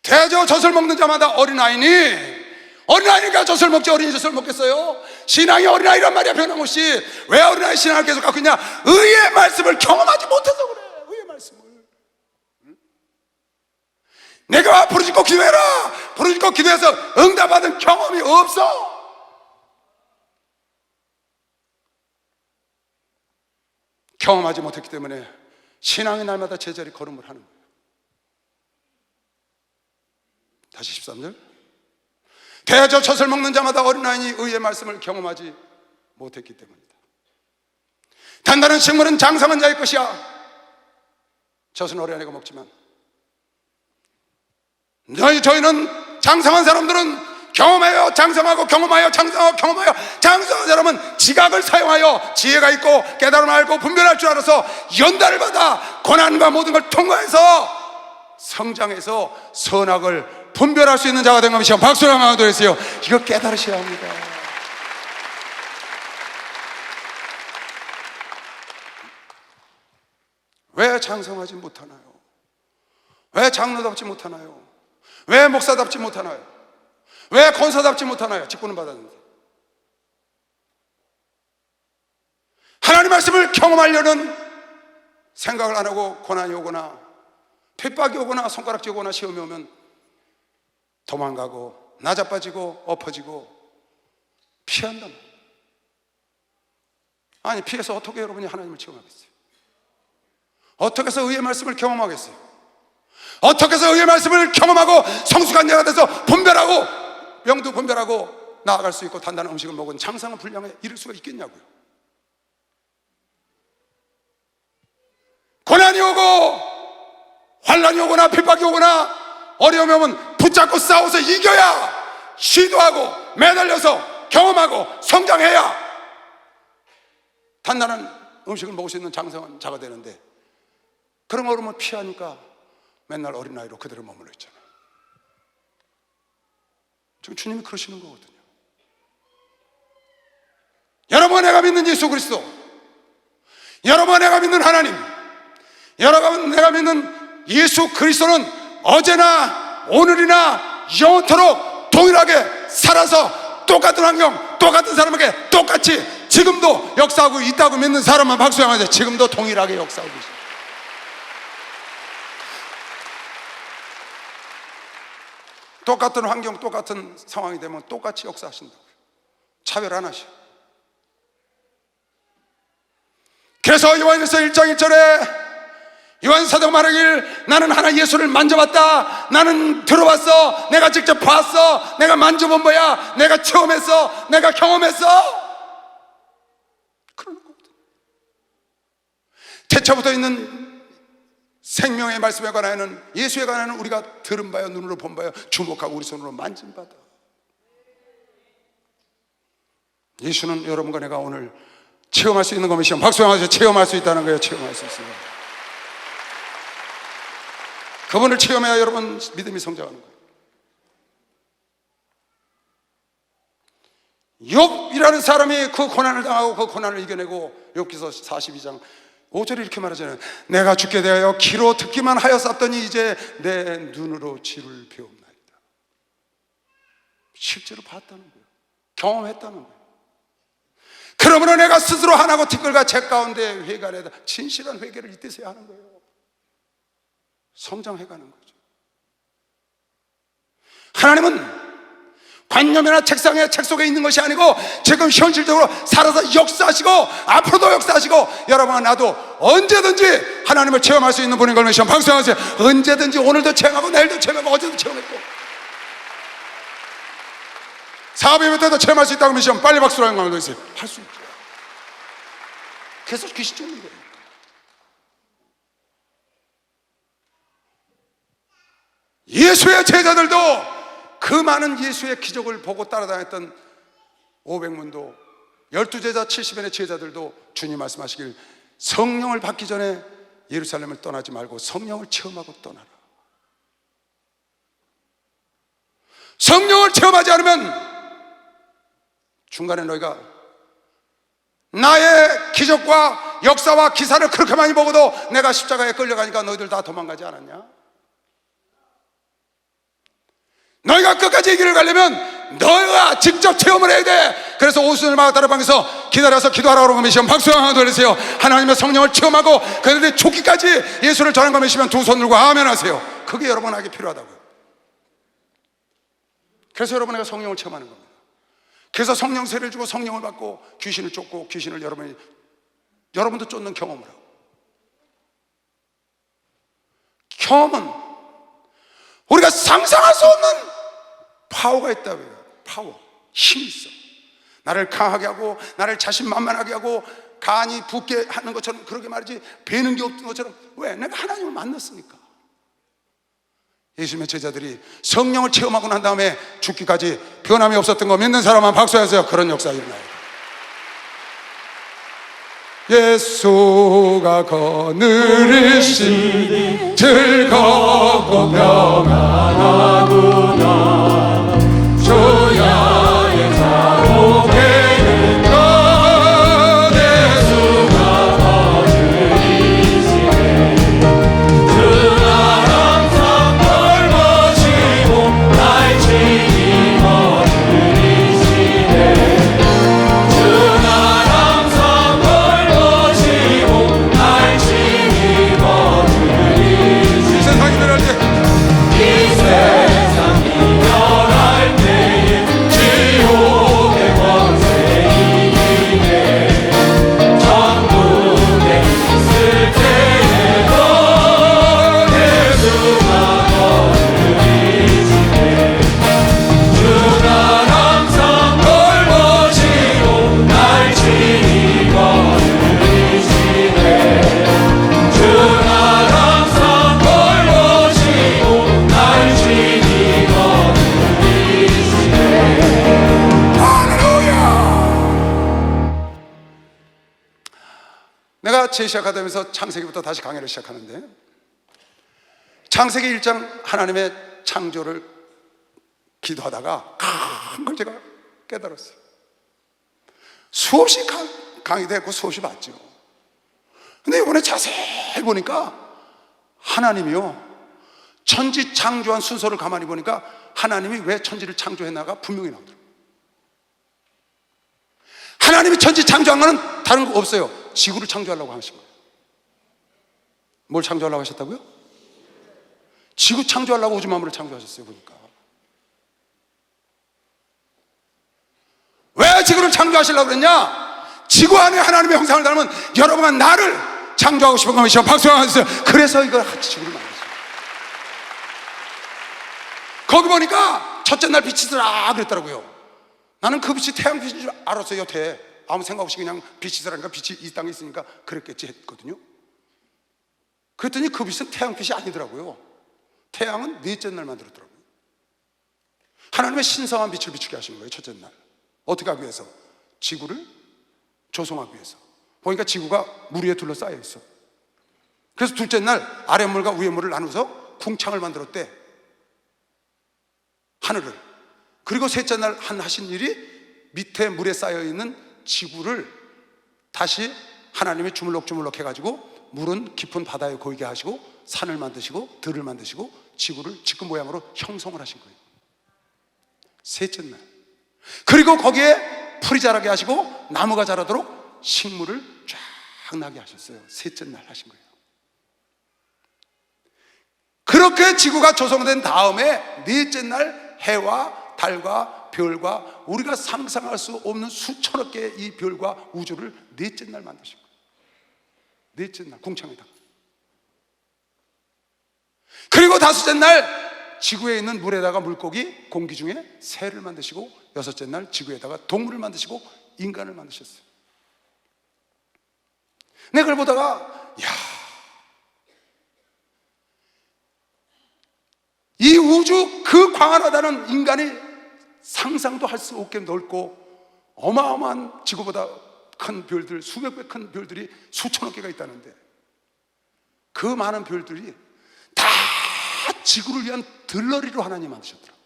대저 젖을 먹는 자마다 어린아이니까 젖을 먹지 어린이 젖을 먹겠어요? 신앙이 어린아이란 말이야. 변함없이. 왜 어린아이 신앙을 계속 갖고 있냐? 의의 말씀을 경험하지 못해서 그래. 의의 말씀을. 내가 부르짖고 기도해라. 부르짖고 기도해서 응답받은 경험이 없어. 경험하지 못했기 때문에 신앙의 날마다 제자리 걸음을 하는 거예요. 다시 13절. 대저 젖을 먹는 자마다 어린아이니 의의 말씀을 경험하지 못했기 때문이다. 단단한 식물은 장성한 자의 것이야. 젖은 어린아이가 먹지만 저희는 장성한 사람들은 경험하여 장성하고 경험하여 장성하고 경험하여 장성한 사람은 지각을 사용하여 지혜가 있고 깨달음을 알고 분별할 줄 알아서 연단을 받아 고난과 모든 걸 통과해서 성장해서 선악을 분별할 수 있는 자가 된 것이요. 박수를 한번 드리세요. 이거 깨달으셔야 합니다. 왜 장성하지 못하나요? 왜 장로답지 못하나요? 왜 목사답지 못하나요? 왜 권사답지 못하나요? 직분은 받았는데. 하나님 말씀을 경험하려는 생각을 안 하고 고난이 오거나 핍박이 오거나 손가락질 오거나 시험이 오면 도망가고 나자빠지고 엎어지고 피한단 말이에요. 아니, 피해서 어떻게 여러분이 하나님을 체험하겠어요? 어떻게 해서 의의 말씀을 경험하겠어요? 어떻게 해서 의의 말씀을 경험하고 성숙한 자가 돼서 분별하고 명도 분별하고 나아갈 수 있고 단단한 음식을 먹은 장성한 분량에 이를 수가 있겠냐고요. 고난이 오고 환난이 오거나 핍박이 오거나 어려움이 오면 붙잡고 싸워서 이겨야, 시도하고 매달려서 경험하고 성장해야 단단한 음식을 먹을 수 있는 장성한 자가 되는데, 그런 어려움을 피하니까 맨날 어린아이로 그대로 머물러 있잖아요. 지금 주님이 그러시는 거거든요. 여러분과 내가 믿는 예수 그리스도, 여러분과 내가 믿는 하나님, 여러분과 내가 믿는 예수 그리스도는 어제나 오늘이나 영원토록 동일하게 살아서 똑같은 환경, 똑같은 사람에게 똑같이 지금도 역사하고 있다고 믿는 사람만 박수 한번 해주세요. 지금도 동일하게 역사하고 계십니다. 똑같은 환경, 똑같은 상황이 되면 똑같이 역사하신다고요. 차별 안 하셔. 그래서 요한일서 1장 1절에 요한 사도가 말하길, 나는 하나 예수를 만져봤다, 나는 들어봤어, 내가 직접 봤어, 내가 만져본 거야, 내가 체험했어, 내가 경험했어. 그런 거거든. 태초부터 있는 생명의 말씀에 관하여는, 예수에 관하여는 우리가 들은 바요, 눈으로 본 바요, 주목하고 우리 손으로 만진 바다. 예수는 여러분과 내가 오늘 체험할 수 있는 것이요. 박수 한번 하세요. 체험할 수 있다는 거예요. 체험할 수 있습니다. 그분을 체험해야 여러분 믿음이 성장하는 거예요. 욥이라는 사람이 그 고난을 당하고 그 고난을 이겨내고, 욥기서 42장 5절에 이렇게 말하잖아요. 내가 죽게 되어 귀로 듣기만 하였었더니 이제 내 눈으로 지를 배웁나이다. 실제로 봤다는 거예요. 경험했다는 거예요. 그러므로 내가 스스로 하나고 티끌과 제 가운데 회개하려다. 진실한 회개를 이때서야 하는 거예요. 성장해가는 거죠. 하나님은 관념이나 책상에 책 속에 있는 것이 아니고 지금 현실적으로 살아서 역사하시고 앞으로도 역사하시고, 여러분과 나도 언제든지 하나님을 체험할 수 있는 분인 걸 믿으시면 방송하세요. 언제든지, 오늘도 체험하고 내일도 체험하고 어제도 체험했고 사업이 때도 체험할 수 있다고 믿으시면 빨리 박수로 한번 해주세요. 할 수 있죠. 계속 귀신 쫓는 거예요. 예수의 제자들도, 그 많은 예수의 기적을 보고 따라다녔던 500문도 12제자 70인의 제자들도 주님 말씀하시길, 성령을 받기 전에 예루살렘을 떠나지 말고 성령을 체험하고 떠나라. 성령을 체험하지 않으면 중간에 너희가 나의 기적과 역사와 기사를 그렇게 많이 보고도 내가 십자가에 끌려가니까 너희들 다 도망가지 않았냐? 너희가 끝까지 이 길을 가려면 너희가 직접 체험을 해야 돼. 그래서 오순절 마가다락방에서 기다려서 기도하라고 그러시면 박수 한번 돌리세요. 하나님의 성령을 체험하고 그들이 죽기까지 예수를 전한 거 믿으시면 두 손 들고 아멘 하세요. 그게 여러분에게 필요하다고요. 그래서 여러분에게 성령을 체험하는 겁니다. 그래서 성령 세례를 주고 성령을 받고 귀신을 쫓고 귀신을 여러분도 쫓는 경험을 하고, 처음은 우리가 상상할 수 없는 파워가 있다고요. 파워, 힘이 있어. 나를 강하게 하고 나를 자신만만하게 하고 간이 붓게 하는 것처럼, 그렇게 말이지 배는 게 없는 것처럼. 왜? 내가 하나님을 만났으니까. 예수님의 제자들이 성령을 체험하고 난 다음에 죽기까지 변함이 없었던 거 믿는 사람만 박수하세요. 그런 역사가 일어나요. 예수가 거느리시니 즐겁고 평안하구나. 주야의 자복에는 것 예수가 거느리시네. 주가 항상 돌보시고 날 친히 거느리시네. 주가 항상 돌보시고 날 친히 거느리시네. 이 세상이 변할 때, 이 세상이 변할 때에 지옥의 권세 이기네. 천국에 있을 때에도 예수가 거느리시네. 주가 항상 돌보시고 날 친히 거느리시네. 주가 항상 돌보시고 날 친히 거느리시네. 할렐루야! 내가 제시 아카데미에서 창세기부터 다시 강의를 시작하는데, 창세기 1장 하나님의 창조를 기도하다가 큰 걸 제가 깨달았어요. 수없이 강의됐고 수없이 봤죠. 근데 이번에 자세히 보니까 하나님이요, 천지 창조한 순서를 가만히 보니까 하나님이 왜 천지를 창조했나가 분명히 나오더라고요. 하나님이 천지 창조한 거는 다른 거 없어요. 지구를 창조하려고 하신 거예요. 뭘 창조하려고 하셨다고요? 지구 창조하려고 우주 만물을 창조하셨어요. 보니까 왜 지구를 창조하시려고 그랬냐? 지구 안에 하나님의 형상을 닮은 여러분과 나를 창조하고 싶은 것이죠. 박수 한번 주세요. 그래서 이걸 지구를 만들었어요. 거기 보니까 첫째 날 빛이 있으라 그랬더라고요. 나는 그 빛이 태양빛인 줄 알았어요. 여태 아무 생각 없이 그냥 빛이 있으라니까, 빛이 이 땅에 있으니까 그랬겠지 했거든요. 그랬더니 그 빛은 태양빛이 아니더라고요. 태양은 넷째 날 만들었더라고요. 하나님의 신성한 빛을 비추게 하신 거예요. 첫째 날 어떻게 하기 위해서? 지구를 조성하기 위해서. 보니까 지구가 물 위에 둘러싸여 있어. 그래서 둘째 날 아랫물과 위에물을 나누어서 궁창을 만들었대, 하늘을. 그리고 셋째 날 하신 일이 밑에 물에 쌓여있는 지구를 다시 하나님이 주물럭주물럭 해가지고 물은 깊은 바다에 고이게 하시고 산을 만드시고 들을 만드시고 지구를 지금 모양으로 형성을 하신 거예요. 셋째 날. 그리고 거기에 풀이 자라게 하시고 나무가 자라도록 식물을 쫙 나게 하셨어요. 셋째 날 하신 거예요. 그렇게 지구가 조성된 다음에 넷째 날 해와 달과 별과 우리가 상상할 수 없는 수천억 개의 이 별과 우주를 넷째 날 만드신 거예요. 넷째 날 궁창에다. 그리고 다섯째 날 지구에 있는 물에다가 물고기, 공기 중에 새를 만드시고, 여섯째 날 지구에다가 동물을 만드시고 인간을 만드셨어요. 내가 그걸 보다가 이 우주 그 광활하다는 인간이 상상도 할 수 없게 넓고 어마어마한 지구보다 큰 별들, 수백 배 큰 별들이 수천억 개가 있다는데, 그 많은 별들이 다 지구를 위한 들러리로 하나님 만드셨더라고요.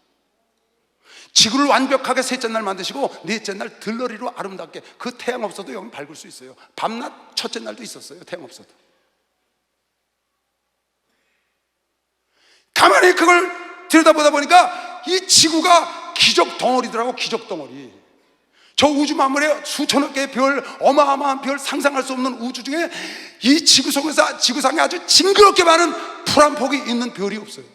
지구를 완벽하게 셋째 날 만드시고 넷째 날 들러리로 아름답게. 그 태양 없어도 여기 밝을 수 있어요. 밤낮 첫째 날도 있었어요. 태양 없어도. 가만히 그걸 들여다보다 보니까 이 지구가 기적 덩어리더라고. 기적 덩어리. 저 우주 만물에 수천억 개의 별, 어마어마한 별, 상상할 수 없는 우주 중에 이 지구상에 아주 징그럽게 많은 풀 한 폭이 있는 별이 없어요.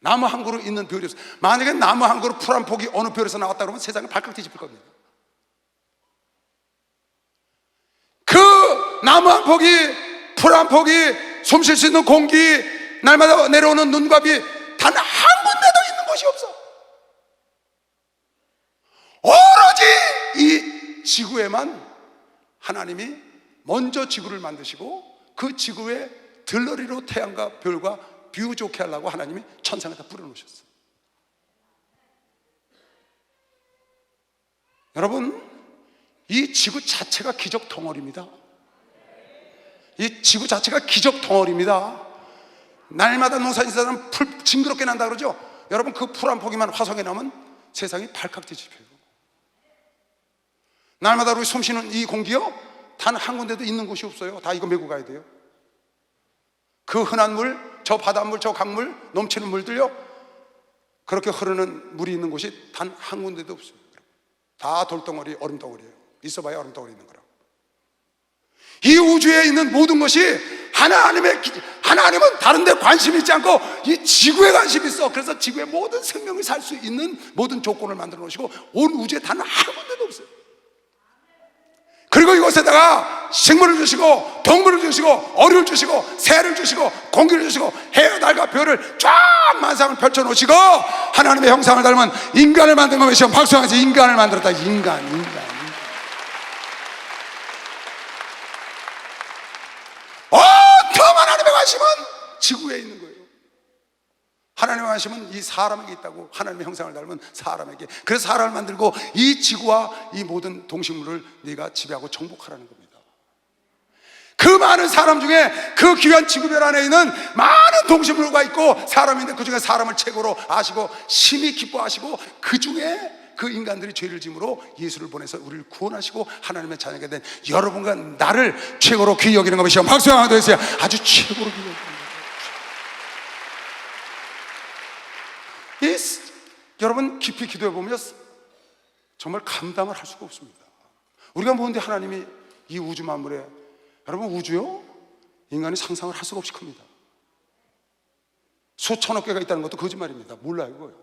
나무 한 그루 있는 별이 없어요. 만약에 나무 한 그루 풀 한 폭이 어느 별에서 나왔다 그러면 세상이 발칵 뒤집힐 겁니다. 그 나무 한 폭이, 풀 한 폭이 숨 쉴 수 있는 공기, 날마다 내려오는 눈과 비 단 한 군데도 있는 곳이 없어. 오로지 이 지구에만 하나님이 먼저 지구를 만드시고 그 지구에 들러리로 태양과 별과 뷰 좋게 하려고 하나님이 천상에다 뿌려놓으셨어요. 여러분, 이 지구 자체가 기적 덩어리입니다. 이 지구 자체가 기적 덩어리입니다. 날마다 농사짓는 풀 징그럽게 난다 그러죠. 여러분, 그 풀 한 포기만 화성에 나면 세상이 발칵 뒤집혀요. 날마다 우리 숨 쉬는 이 공기요, 단 한 군데도 있는 곳이 없어요. 다 이거 메고 가야 돼요. 그 흔한 물, 저 바닷물, 저 강물, 넘치는 물들요, 그렇게 흐르는 물이 있는 곳이 단 한 군데도 없어요. 다 돌덩어리, 얼음덩어리예요. 있어봐야 얼음덩어리 있는 거라고. 이 우주에 있는 모든 것이 하나님은 다른 데 관심 있지 않고 이 지구에 관심 있어. 그래서 지구에 모든 생명이 살 수 있는 모든 조건을 만들어 놓으시고 온 우주에 단 한 군데도 없어요. 그리고 이곳에다가 식물을 주시고 동물을 주시고 어류를 주시고 새를 주시고 공기를 주시고 해와 달과 별을 쫙 만상을 펼쳐놓으시고 하나님의 형상을 닮은 인간을 만든 것이요. 박수하면서 인간을 만들었다. 인간. 온통 하나님의 관심은 지구에 있는 거예요. 하나님의 관심은 이 사람에게 있다고. 하나님의 형상을 닮은 사람에게. 그래서 사람을 만들고 이 지구와 이 모든 동식물을 네가 지배하고 정복하라는 겁니다. 그 많은 사람 중에 그 귀한 지구별 안에 있는 많은 동식물과 있고 사람인데 그 중에 사람을 최고로 아시고 심히 기뻐하시고 그 중에 그 인간들이 죄를 짐으로 예수를 보내서 우리를 구원하시고 하나님의 자녀가 된 여러분과 나를 최고로 귀히 여기는 것이요. 박수 한번 더 해주세요. 아주 최고로 귀히 여기는 거예요. 여러분, 깊이 기도해 보면 정말 감당을 할 수가 없습니다. 우리가 뭔데 하나님이 이 우주 만물에, 여러분, 우주요, 인간이 상상을 할 수가 없이 큽니다. 수천억 개가 있다는 것도 거짓말입니다. 몰라요, 그거요.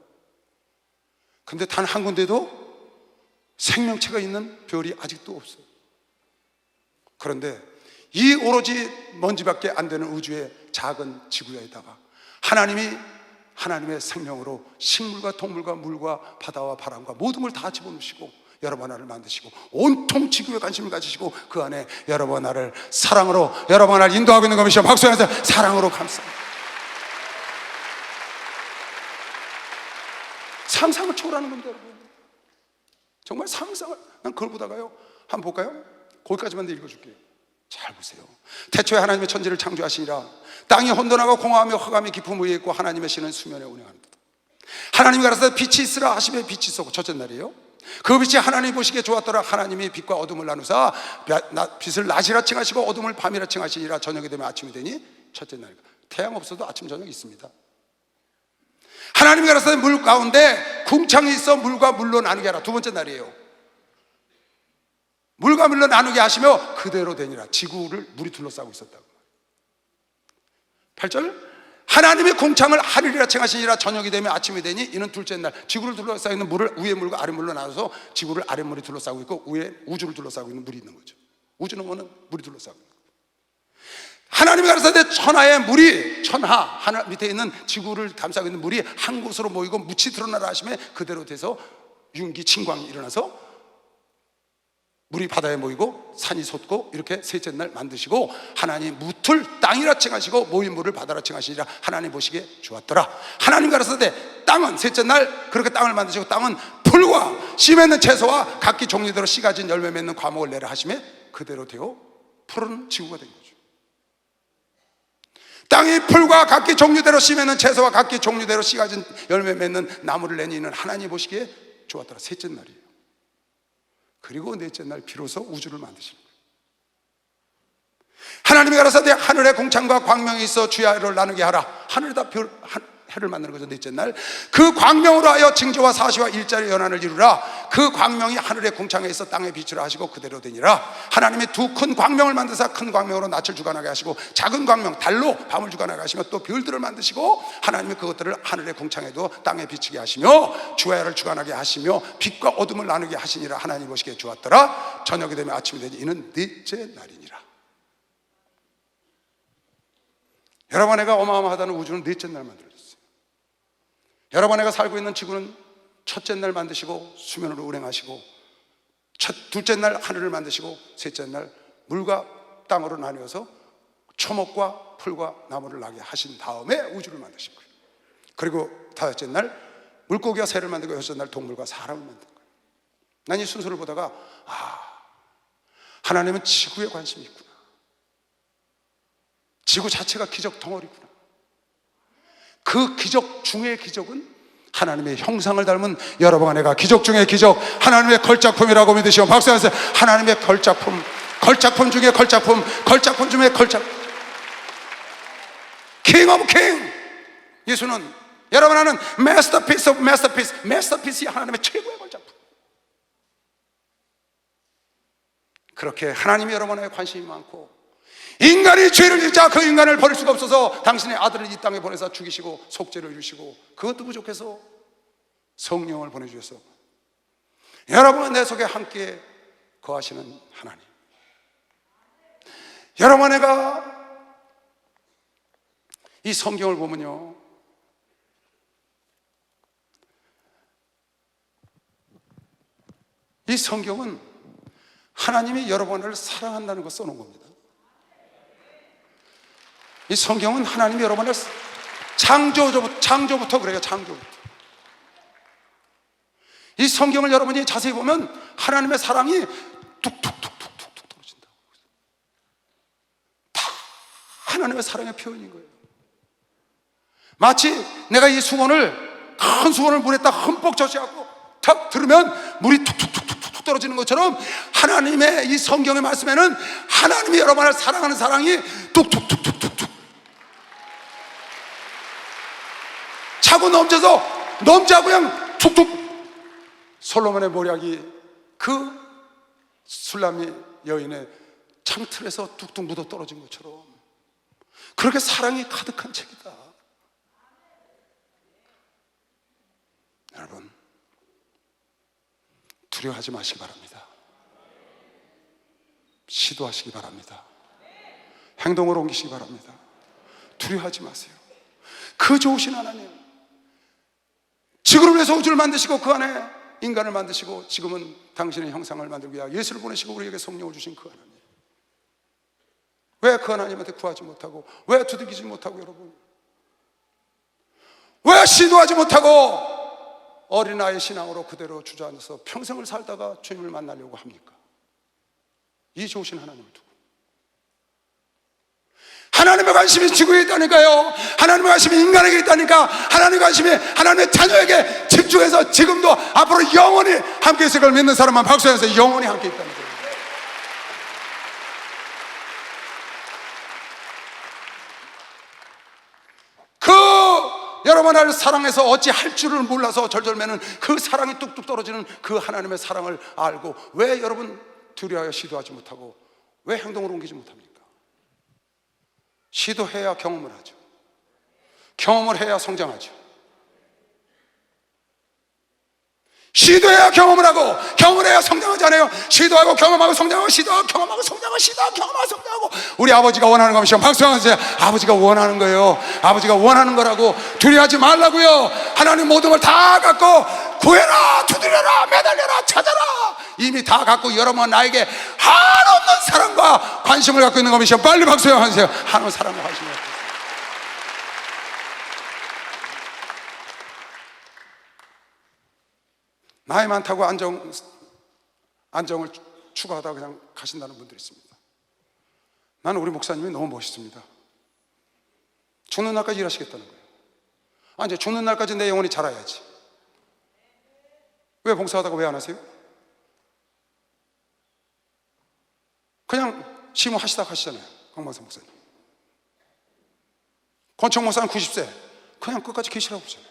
근데 단 한 군데도 생명체가 있는 별이 아직도 없어요. 그런데 이 오로지 먼지밖에 안 되는 우주의 작은 지구에다가 하나님의 생명으로 식물과 동물과 물과 바다와 바람과 모든 걸 다 집어넣으시고 여러분 나를 만드시고 온통 지구에 관심을 가지시고 그 안에 여러분 나를 사랑으로 여러분 나를 인도하고 있는 것이죠. 박수하면서 사랑으로 감사합니다. 상상을 초월하는 겁니다, 여러분. 정말 상상을. 난 그걸 보다가요, 한번 볼까요? 거기까지만 읽어줄게요. 잘 보세요. 태초에 하나님의 천지를 창조하시니라. 땅이 혼돈하고 공허하며 흑암이 깊음 위에 있고 하나님의 신은 수면에 운행합니다. 하나님이 가라사대 빛이 있으라 하시매 빛이 있었고. 첫째 날이에요. 그 빛이 하나님이 보시기에 좋았더라. 하나님이 빛과 어둠을 나누사 빛을 낮이라 칭하시고 어둠을 밤이라 칭하시니라. 저녁이 되면 아침이 되니 첫째 날. 태양 없어도 아침 저녁이 있습니다. 하나님이 가라사대 물 가운데 궁창이 있어 물과 물로 나누게 하라. 두 번째 날이에요. 물과 물로 나누게 하시며 그대로 되니라. 지구를 물이 둘러싸고 있었다고. 8절. 하나님의 궁창을 하늘이라 칭하시니라. 저녁이 되면 아침이 되니 이는 둘째 날. 지구를 둘러싸고 있는 물을 위에 물과 아래 물로 나눠서 지구를 아래 물이 둘러싸고 있고 위에 우주를 둘러싸고 있는 물이 있는 거죠. 우주는 뭐는 물이 둘러싸고 있는 거예요. 하나님이 가라사대 천하의 물이, 천하 하늘 밑에 있는 지구를 감싸고 있는 물이 한 곳으로 모이고 묻이 드러나라 하시며 그대로 돼서 윤기 친광이 일어나서 물이 바다에 모이고 산이 솟고 이렇게 셋째 날 만드시고 하나님 무틀 땅이라 칭하시고 모인 물을 바다라 칭하시니라. 하나님 보시기에 좋았더라. 하나님 가라사대 땅은 셋째 날 그렇게 땅을 만드시고 땅은 풀과 씨 맺는 채소와 각기 종류대로 씨 가진 열매 맺는 과목을 내라 하시며 그대로 되어 푸른 지구가 된 거죠. 땅이 풀과 각기 종류대로 씨 맺는 채소와 각기 종류대로 씨 가진 열매 맺는 나무를 내니 이는 하나님 보시기에 좋았더라. 셋째 날이에요. 그리고 넷째 날 비로소 우주를 만드시는 거예요. 하나님이 가라사대 하늘에 공창과 광명이 있어 주야를 나누게 하라. 하늘에다 해를 만드는 거죠. 넷째 날 그 광명으로 하여 징조와 사시와 일자리 연한을 이루라. 그 광명이 하늘의 공창에 있어 땅에 빛으로 하시고 그대로 되니라. 하나님이 두 큰 광명을 만드사 큰 광명으로 낯을 주관하게 하시고 작은 광명 달로 밤을 주관하게 하시며 또 별들을 만드시고 하나님이 그것들을 하늘의 공창에도 땅에 비치게 하시며 주야를 주관하게 하시며 빛과 어둠을 나누게 하시니라. 하나님 보시기에 좋았더라. 저녁이 되면 아침이 되니 이는 넷째 날이니라. 여러분, 애가 어마어마하다는 우주는 넷째 날 만들어졌어요. 여러분, 애가 살고 있는 지구는 첫째 날 만드시고 수면으로 운행하시고, 둘째 날 하늘을 만드시고, 셋째 날 물과 땅으로 나뉘어서 초목과 풀과 나무를 나게 하신 다음에 우주를 만드신 거예요. 그리고 다섯째 날 물고기와 새를 만들고, 여섯째 날 동물과 사람을 만든 거예요. 난 이 순서를 보다가 하나님은 지구에 관심이 있구나. 지구 자체가 기적 덩어리구나. 그 기적 중의 기적은 하나님의 형상을 닮은 여러분과 내가 기적 중의 기적, 하나님의 걸작품이라고 믿으시오. 박수 한번 주세요. 하나님의 걸작품, 걸작품 중에 걸작품, 걸작품 중에 걸작품. 킹 오브 킹. 예수는 여러분 하는 마스터피스 오브 마스터피스, 마스터피스이 하나님의 최고의 걸작품. 그렇게 하나님이 여러분에게 관심이 많고, 인간이 죄를 짓자 그 인간을 버릴 수가 없어서 당신의 아들을 이 땅에 보내서 죽이시고 속죄를 이루시고, 그것도 부족해서 성령을 보내주셔서 여러분은 내 속에 함께 거하시는 하나님. 여러분, 내가 이 성경을 보면요, 이 성경은 하나님이 여러분을 사랑한다는 걸 써놓은 겁니다. 이 성경은 하나님이 여러분을 창조부터 그래요. 창조부터. 이 성경을 여러분이 자세히 보면 하나님의 사랑이 뚝뚝뚝뚝뚝 떨어진다고. 다 하나님의 사랑의 표현인 거예요. 마치 내가 이 수건을, 큰 수건을 물에 딱 흠뻑 젖혀갖고 탁 들으면 물이 툭툭툭툭툭 떨어지는 것처럼, 하나님의 이 성경의 말씀에는 하나님이 여러분을 사랑하는 사랑이 뚝뚝뚝뚝뚝 차고 넘쳐서 그냥 툭툭. 솔로몬의 모략이 그 술람이 여인의 창틀에서 뚝뚝 묻어 떨어진 것처럼, 그렇게 사랑이 가득한 책이다. 여러분, 두려워하지 마시기 바랍니다. 시도하시기 바랍니다. 행동으로 옮기시기 바랍니다. 두려워하지 마세요. 그 좋으신 하나님, 지구를 위해서 우주를 만드시고 그 안에 인간을 만드시고, 지금은 당신의 형상을 만들기 위하여 예수를 보내시고 우리에게 성령을 주신 그 하나님, 왜 그 하나님한테 구하지 못하고, 왜 두들기지 못하고, 여러분 왜 시도하지 못하고 어린아이 신앙으로 그대로 주저앉아서 평생을 살다가 주님을 만나려고 합니까? 이 좋으신 하나님을 두고. 하나님의 관심이 지구에 있다니까요. 하나님의 관심이 인간에게 있다니까. 하나님의 관심이 하나님의 자녀에게 집중해서 지금도 앞으로 영원히 함께 있을 걸 믿는 사람만 박수해서 영원히 함께 있다니까요. 여러분을 사랑해서 어찌 할 줄을 몰라서 절절매는 그 사랑이 뚝뚝 떨어지는 그 하나님의 사랑을 알고, 왜 여러분 두려워하여 시도하지 못하고, 왜 행동으로 옮기지 못합니까? 시도해야 경험을 하죠. 경험을 해야 성장하죠. 시도해야 경험을 하고, 경험을 해야 성장하지 않아요. 시도하고 경험하고 성장하고, 시도하고 경험하고 성장하고, 시도하고 경험하고 성장하고. 우리 아버지가 원하는 겁니다. 박수 한번 주세요. 아버지가 원하는 거예요. 아버지가 원하는 거라고. 두려워하지 말라고요. 하나님 모든 걸 다 갖고, 구해라, 두드려라, 매달려라, 찾아라, 이미 다 갖고 여러분 나에게 한없는 사랑과 관심을 갖고 있는 겁니다. 빨리 박수 한번 주세요. 한없는 사랑과 관심을 갖고 있어요. 나이 많다고 안정을 추구하다가 그냥 가신다는 분들이 있습니다. 나는 우리 목사님이 너무 멋있습니다. 죽는 날까지 일하시겠다는 거예요. 이제 죽는 날까지 내 영혼이 자라야지. 왜 봉사하다가 왜 안 하세요? 그냥 심호하시다가 하시잖아요. 강만선 목사님. 권총 목사는 90세 그냥 끝까지 계시라고 그러잖아요.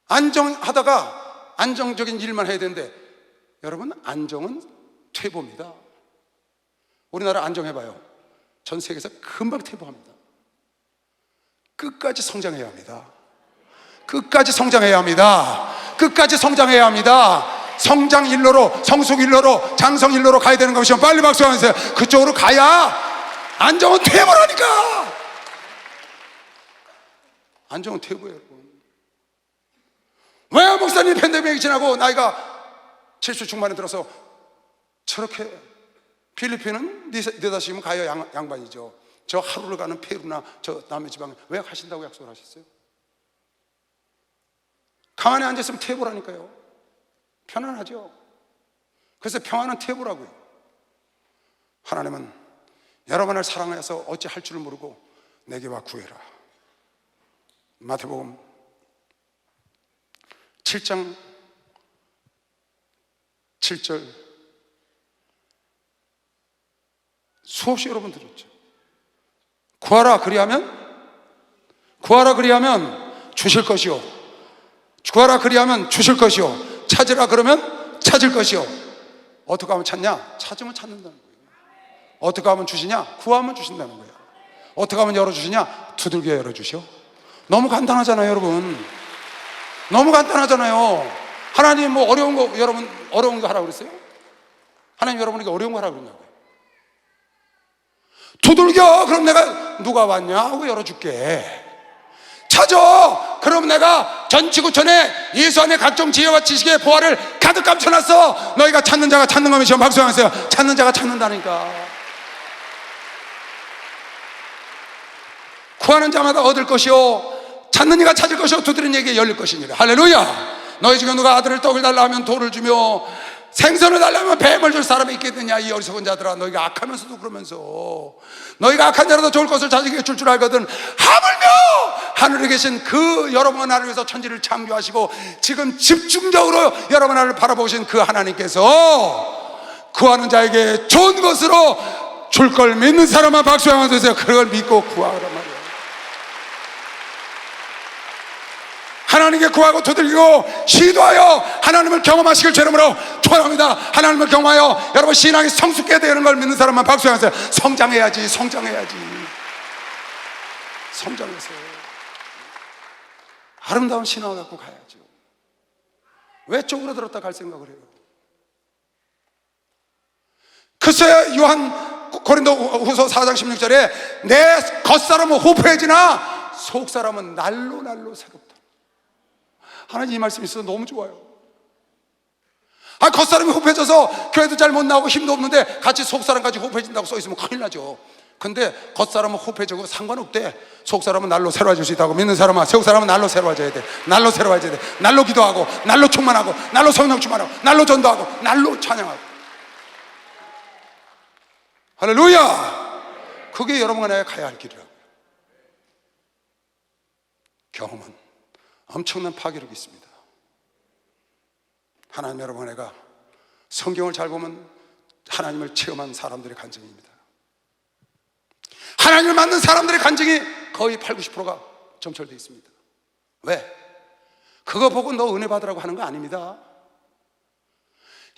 안정하다가 안정적인 일만 해야 되는데, 여러분 안정은 퇴보입니다. 우리나라 안정해봐요. 전 세계에서 금방 퇴보합니다. 끝까지 성장해야 합니다. 끝까지 성장해야 합니다. 끝까지 성장해야 합니다. 성장 일로로, 성숙 일로로, 장성 일로로 가야 되는 것이면 빨리 박수 한번 주세요. 그쪽으로 가야 안정은 퇴보라니까. 안정은 퇴보예요, 여러분. 왜 목사님 팬데믹이 지나고 나이가 70 중반에 들어서 저렇게, 필리핀은 네다시면 가요 양반이죠. 저 하루를 가는 페루나 저 남의 지방에 왜 가신다고 약속을 하셨어요? 가만히 앉아있으면 퇴보라니까요. 편안하죠. 그래서 평안은 퇴보라고요. 하나님은 여러분을 사랑해서 어찌 할 줄을 모르고 내게 와 구해라. 마태복음 7장 7절 수없이 여러분 들었죠. 구하라 그리하면 주실 것이요, 구하라 그리하면 주실 것이요, 찾으라 그러면 찾을 것이요. 어떻게 하면 찾냐? 찾으면 찾는다는 거예요. 어떻게 하면 주시냐? 구하면 주신다는 거예요. 어떻게 하면 열어주시냐? 두들겨 열어주시오. 너무 간단하잖아요, 여러분. 너무 간단하잖아요. 하나님 뭐 어려운 거, 여러분 어려운 거 하라고 그랬어요? 하나님 여러분에게 어려운 거 하라고 그랬냐고요? 두들겨. 그럼 내가 누가 왔냐 하고 열어줄게. 찾아. 그럼 내가 전 지구촌에 예수 안에 각종 지혜와 지식의 보화를 가득 감춰놨어. 너희가 찾는 자가 찾는 거면 지금 박수하세요. 찾는 자가 찾는다니까. 구하는 자마다 얻을 것이요, 찾는 이가 찾을 것이요, 두드리는 이에게 열릴 것이니라. 할렐루야. 너희 중에 누가 아들을 떡을 달라 하면 돌을 주며 생선을 달라 하면 뱀을 줄 사람이 있겠느냐. 이 어리석은 자들아, 너희가 악하면서도 그러면서 너희가 악한 자라도 좋을 것을 자식에게 줄 알거든 하물며 하늘에 계신 그 여러분 나를 위해서 천지를 창조하시고 지금 집중적으로 여러분 나를 바라보신 그 하나님께서 구하는 자에게 좋은 것으로 줄 걸 믿는 사람만 박수 한번 주세요. 그걸 믿고 구하란 말이에요. 하나님께 구하고 두들기고 시도하여 하나님을 경험하시길 주름으로 축원합니다. 하나님을 경험하여 여러분 신앙이 성숙해야 되는 걸 믿는 사람만 박수 하세요. 성장해야지. 성장해서 아름다운 신앙을 갖고 가야죠. 왜 쪽으로 들었다 갈 생각을 해요? 글쎄 요한 고린도 후서 4장 16절에 내 겉사람은 후패해지나 속사람은 날로 새롭다. 하나님 이 말씀이 있어서 너무 좋아요. 겉사람이 후패져서 교회도 잘 못 나오고 힘도 없는데 같이 속사람까지 후패진다고 써있으면 큰일 나죠. 근데 겉사람은 후패지고 상관없대. 속사람은 날로 새로워질 수 있다고 믿는 사람아, 속사람은 날로 새로워져야 돼. 날로 새로워져야 돼. 날로 기도하고, 날로 충만하고, 날로 성령 충만하고, 날로 전도하고, 날로 찬양하고. 할렐루야. 그게 여러분과 내가 가야 할 길이라고요. 경험은 엄청난 파괴력이 있습니다. 하나님 여러분과 내가 성경을 잘 보면 하나님을 체험한 사람들의 간증입니다. 하나님을 만난 사람들의 간증이 거의 80, 90%가 점철되어 있습니다. 왜? 그거 보고 너 은혜 받으라고 하는 거 아닙니다.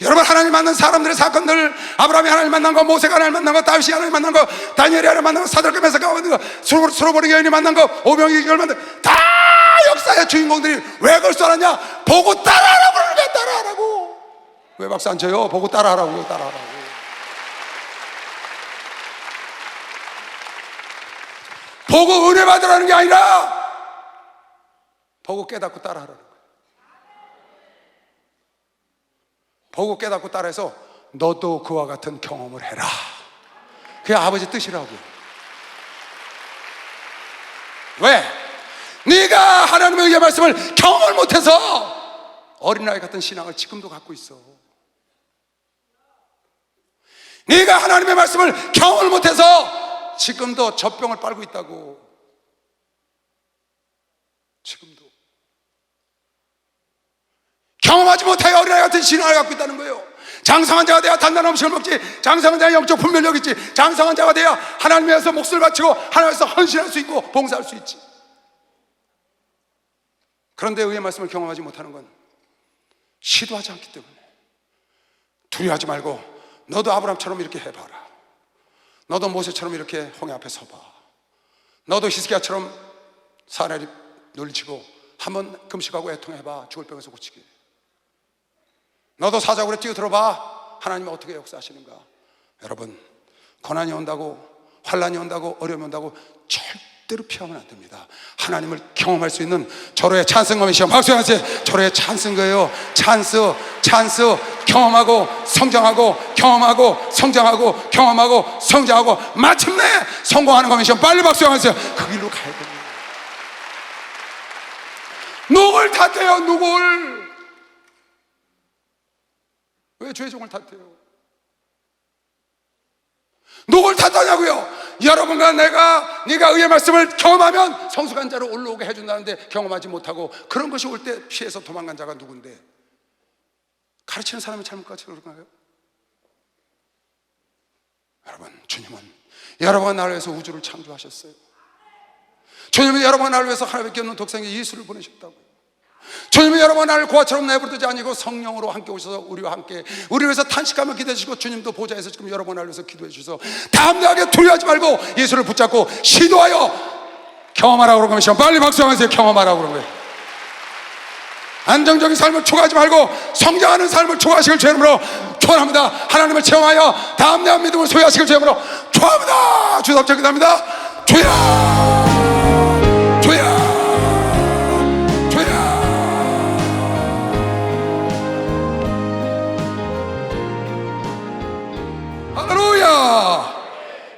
여러분 하나님 만난 사람들의 사건들, 아브라함이 하나님 만난 거, 모세가 하나님 만난 거, 다윗이 하나님 만난 거, 다니엘이 하나님 만난 거, 사드락과 메삭과 만난 거, 수로보리 여인이 만난 거, 오병이어 만난 거, 다 역사의 주인공들이 왜 그걸 써놨냐? 보고 따라하라고 그러는데 따라하라고. 왜 박수 안 쳐요? 보고 따라하라고. 보고 은혜 받으라는 게 아니라 보고 깨닫고 따라하라는 거예요. 보고 깨닫고 따라해서 너도 그와 같은 경험을 해라. 그게 아버지 뜻이라고요. 왜? 네가 하나님의 말씀을 경험을 못해서 어린아이 같은 신앙을 지금도 갖고 있어. 네가 하나님의 말씀을 경험을 못해서 지금도 젖병을 빨고 있다고. 지금도 경험하지 못하여 어린아이 같은 신앙을 갖고 있다는 거예요. 장성한 자가 돼야 단단한 음식을 먹지, 장성한 자의 영적 분별력이 있지, 장성한 자가 돼야 하나님 위해서 목숨을 바치고 하나님 위해서 헌신할 수 있고 봉사할 수 있지. 그런데 의의 말씀을 경험하지 못하는 건 시도하지 않기 때문에. 두려워하지 말고 너도 아브라함처럼 이렇게 해봐라. 너도 모세처럼 이렇게 홍해 앞에 서봐. 너도 히스기야처럼 사내리 눌리치고 한번 금식하고 애통해봐. 죽을 병에서 고치게. 너도 사자굴에 뛰어들어봐. 하나님이 어떻게 역사하시는가. 여러분, 고난이 온다고, 환난이 온다고, 어려움이 온다고 절대 절대로 피하면 안 됩니다. 하나님을 경험할 수 있는 절호의 찬스가 시험. 박수 하세요. 절호의 찬스인 거예요. 찬스. 경험하고 성장하고, 경험하고 성장하고, 경험하고 성장하고, 마침내 성공하는 거면 시험. 빨리 박수 하세요. 그 길로 가야 됩니다. 누굴 탓해요? 누굴? 왜 죄종을 탓해요? 누굴 탓하냐고요? 여러분과 네가 의의 말씀을 경험하면 성숙한 자로 올라오게 해준다는데 경험하지 못하고 그런 것이 올 때 피해서 도망간 자가 누군데? 가르치는 사람이 잘못같이 그런가요? 여러분, 주님은 여러분과 나를 위해서 우주를 창조하셨어요. 주님은 여러분과 나를 위해서 하나님께 없는 독생자 예수를 보내셨다고요. 주님은 여러분 나를 고아처럼 내버려두지 아니고 성령으로 함께 오셔서 우리와 함께 우리 위해서 탄식하며 기도해 주시고, 주님도 보좌에서 지금 여러분 나를 위해서 기도해 주셔서 담대하게 두려워하지 말고 예수를 붙잡고 시도하여 경험하라고 그런 것이죠. 빨리 박수하세요. 경험하라고 그런 거예요. 안정적인 삶을 추구하지 말고 성장하는 삶을 추구하시길 주의 이름으로 축원합니다. 하나님을 체험하여 담대한 믿음을 소유하시길 주의 이름으로 축원합니다. 주님 앞에 기도합니다. 주여, 주여,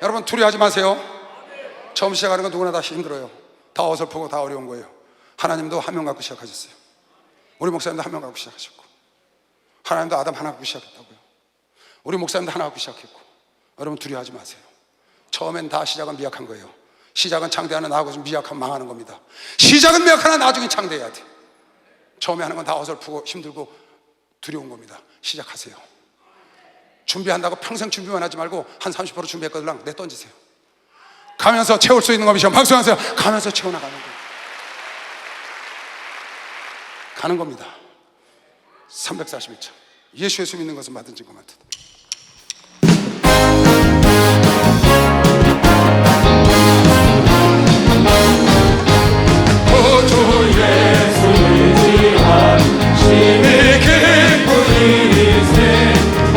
여러분 두려워하지 마세요. 처음 시작하는 건 누구나 다 힘들어요. 다 어설프고 다 어려운 거예요. 하나님도 한 명 갖고 시작하셨어요. 우리 목사님도 한 명 갖고 시작하셨고, 하나님도 아담 하나 갖고 시작했다고요. 우리 목사님도 하나 갖고 시작했고. 여러분 두려워하지 마세요. 처음엔 다 시작은 미약한 거예요. 시작은 창대하나 나하고 미약하면 망하는 겁니다. 시작은 미약하나 나중에 창대해야 돼. 처음에 하는 건 다 어설프고 힘들고 두려운 겁니다. 시작하세요. 준비한다고 평생 준비만 하지 말고 한 30% 준비했거든 내던지세요. 가면서 채울 수 있는 겁니다. 박수하세요. 가면서 채워나가는 거예요. 가는 겁니다. 341점. 예수 예수 믿는 것은 받은 증거 같다. 주 예수 의지한 심히 기쁜 일이세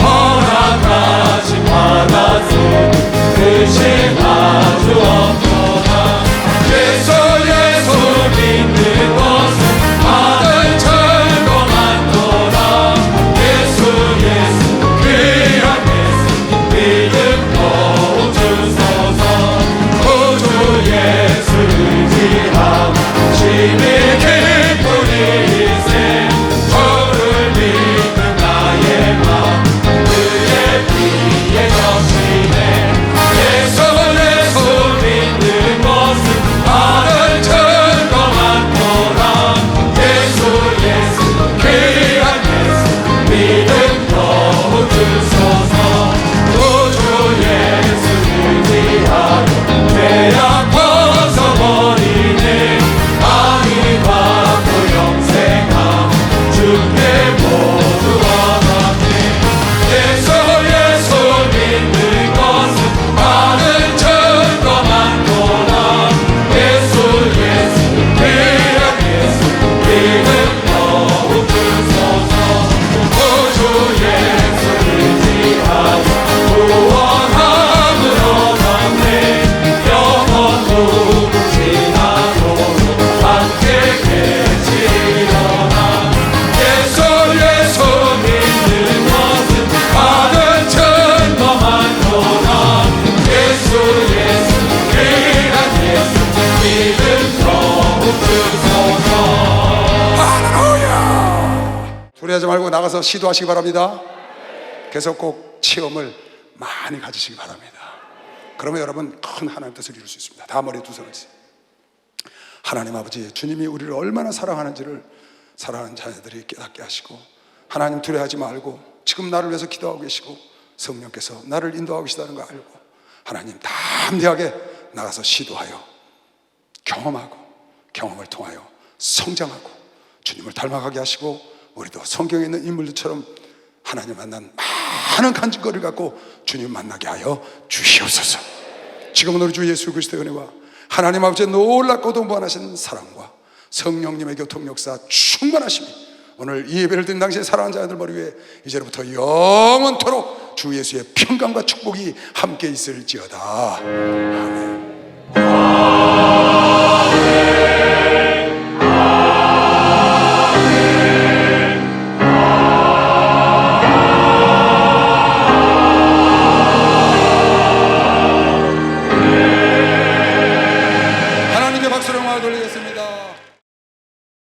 허락하신 받았으니 그신 아주 엄청난 예수 믿는 것은 받을 증거 많도다. 예수 귀한 예수 믿음 더욱 주소서. 구주 예수 의지하고 심히 기쁜 일이세 저를 믿는 나의 마음 그의 피에 적시네. 예수 믿는 것은 다른 증거 많도다. 예수 귀한 예수 믿음 더욱 주소서. 구주 예수 의지하여 죄악 벗어버리네. 주께 모두 얻었네. 예수 믿는 것은 많은 증거 많도다. 예수 귀한 예수 믿음 더욱 주소서. 구주 예수 의지하여 구원함을 얻었네. 영원 누구 지나도록 함께 계시려나. 예수 믿는 것은 받은 증거 많도다. 예수 귀한 예수 믿음 더욱 주소서. 할렐루야. 두려워하지 말고 나가서 시도하시기 바랍니다. 계속 꼭 체험을 많이 가지시기 바랍니다. 그러면 여러분 큰 하나님 뜻을 이룰 수 있습니다. 다 머리에 두 손을 주세요. 하나님 아버지, 주님이 우리를 얼마나 사랑하는지를 사랑하는 자녀들이 깨닫게 하시고, 하나님 두려워하지 말고 지금 나를 위해서 기도하고 계시고 성령께서 나를 인도하고 계시다는 거 알고 하나님 담대하게 나가서 시도하여 경험하고 경험을 통하여 성장하고 주님을 닮아가게 하시고, 우리도 성경에 있는 인물들처럼 하나님 만난 많은 간증거리를 갖고 주님 만나게 하여 주시옵소서. 지금은 우리 주 예수 그리스도의 은혜와 하나님 아버지의 놀랍고도 무한하신 사랑과 성령님의 교통 역사 충만하심이 오늘 이 예배를 드린 당시에 사랑하는 자녀들 머리 위에 이제부터 영원토록 주 예수의 평강과 축복이 함께 있을지어다. 아멘.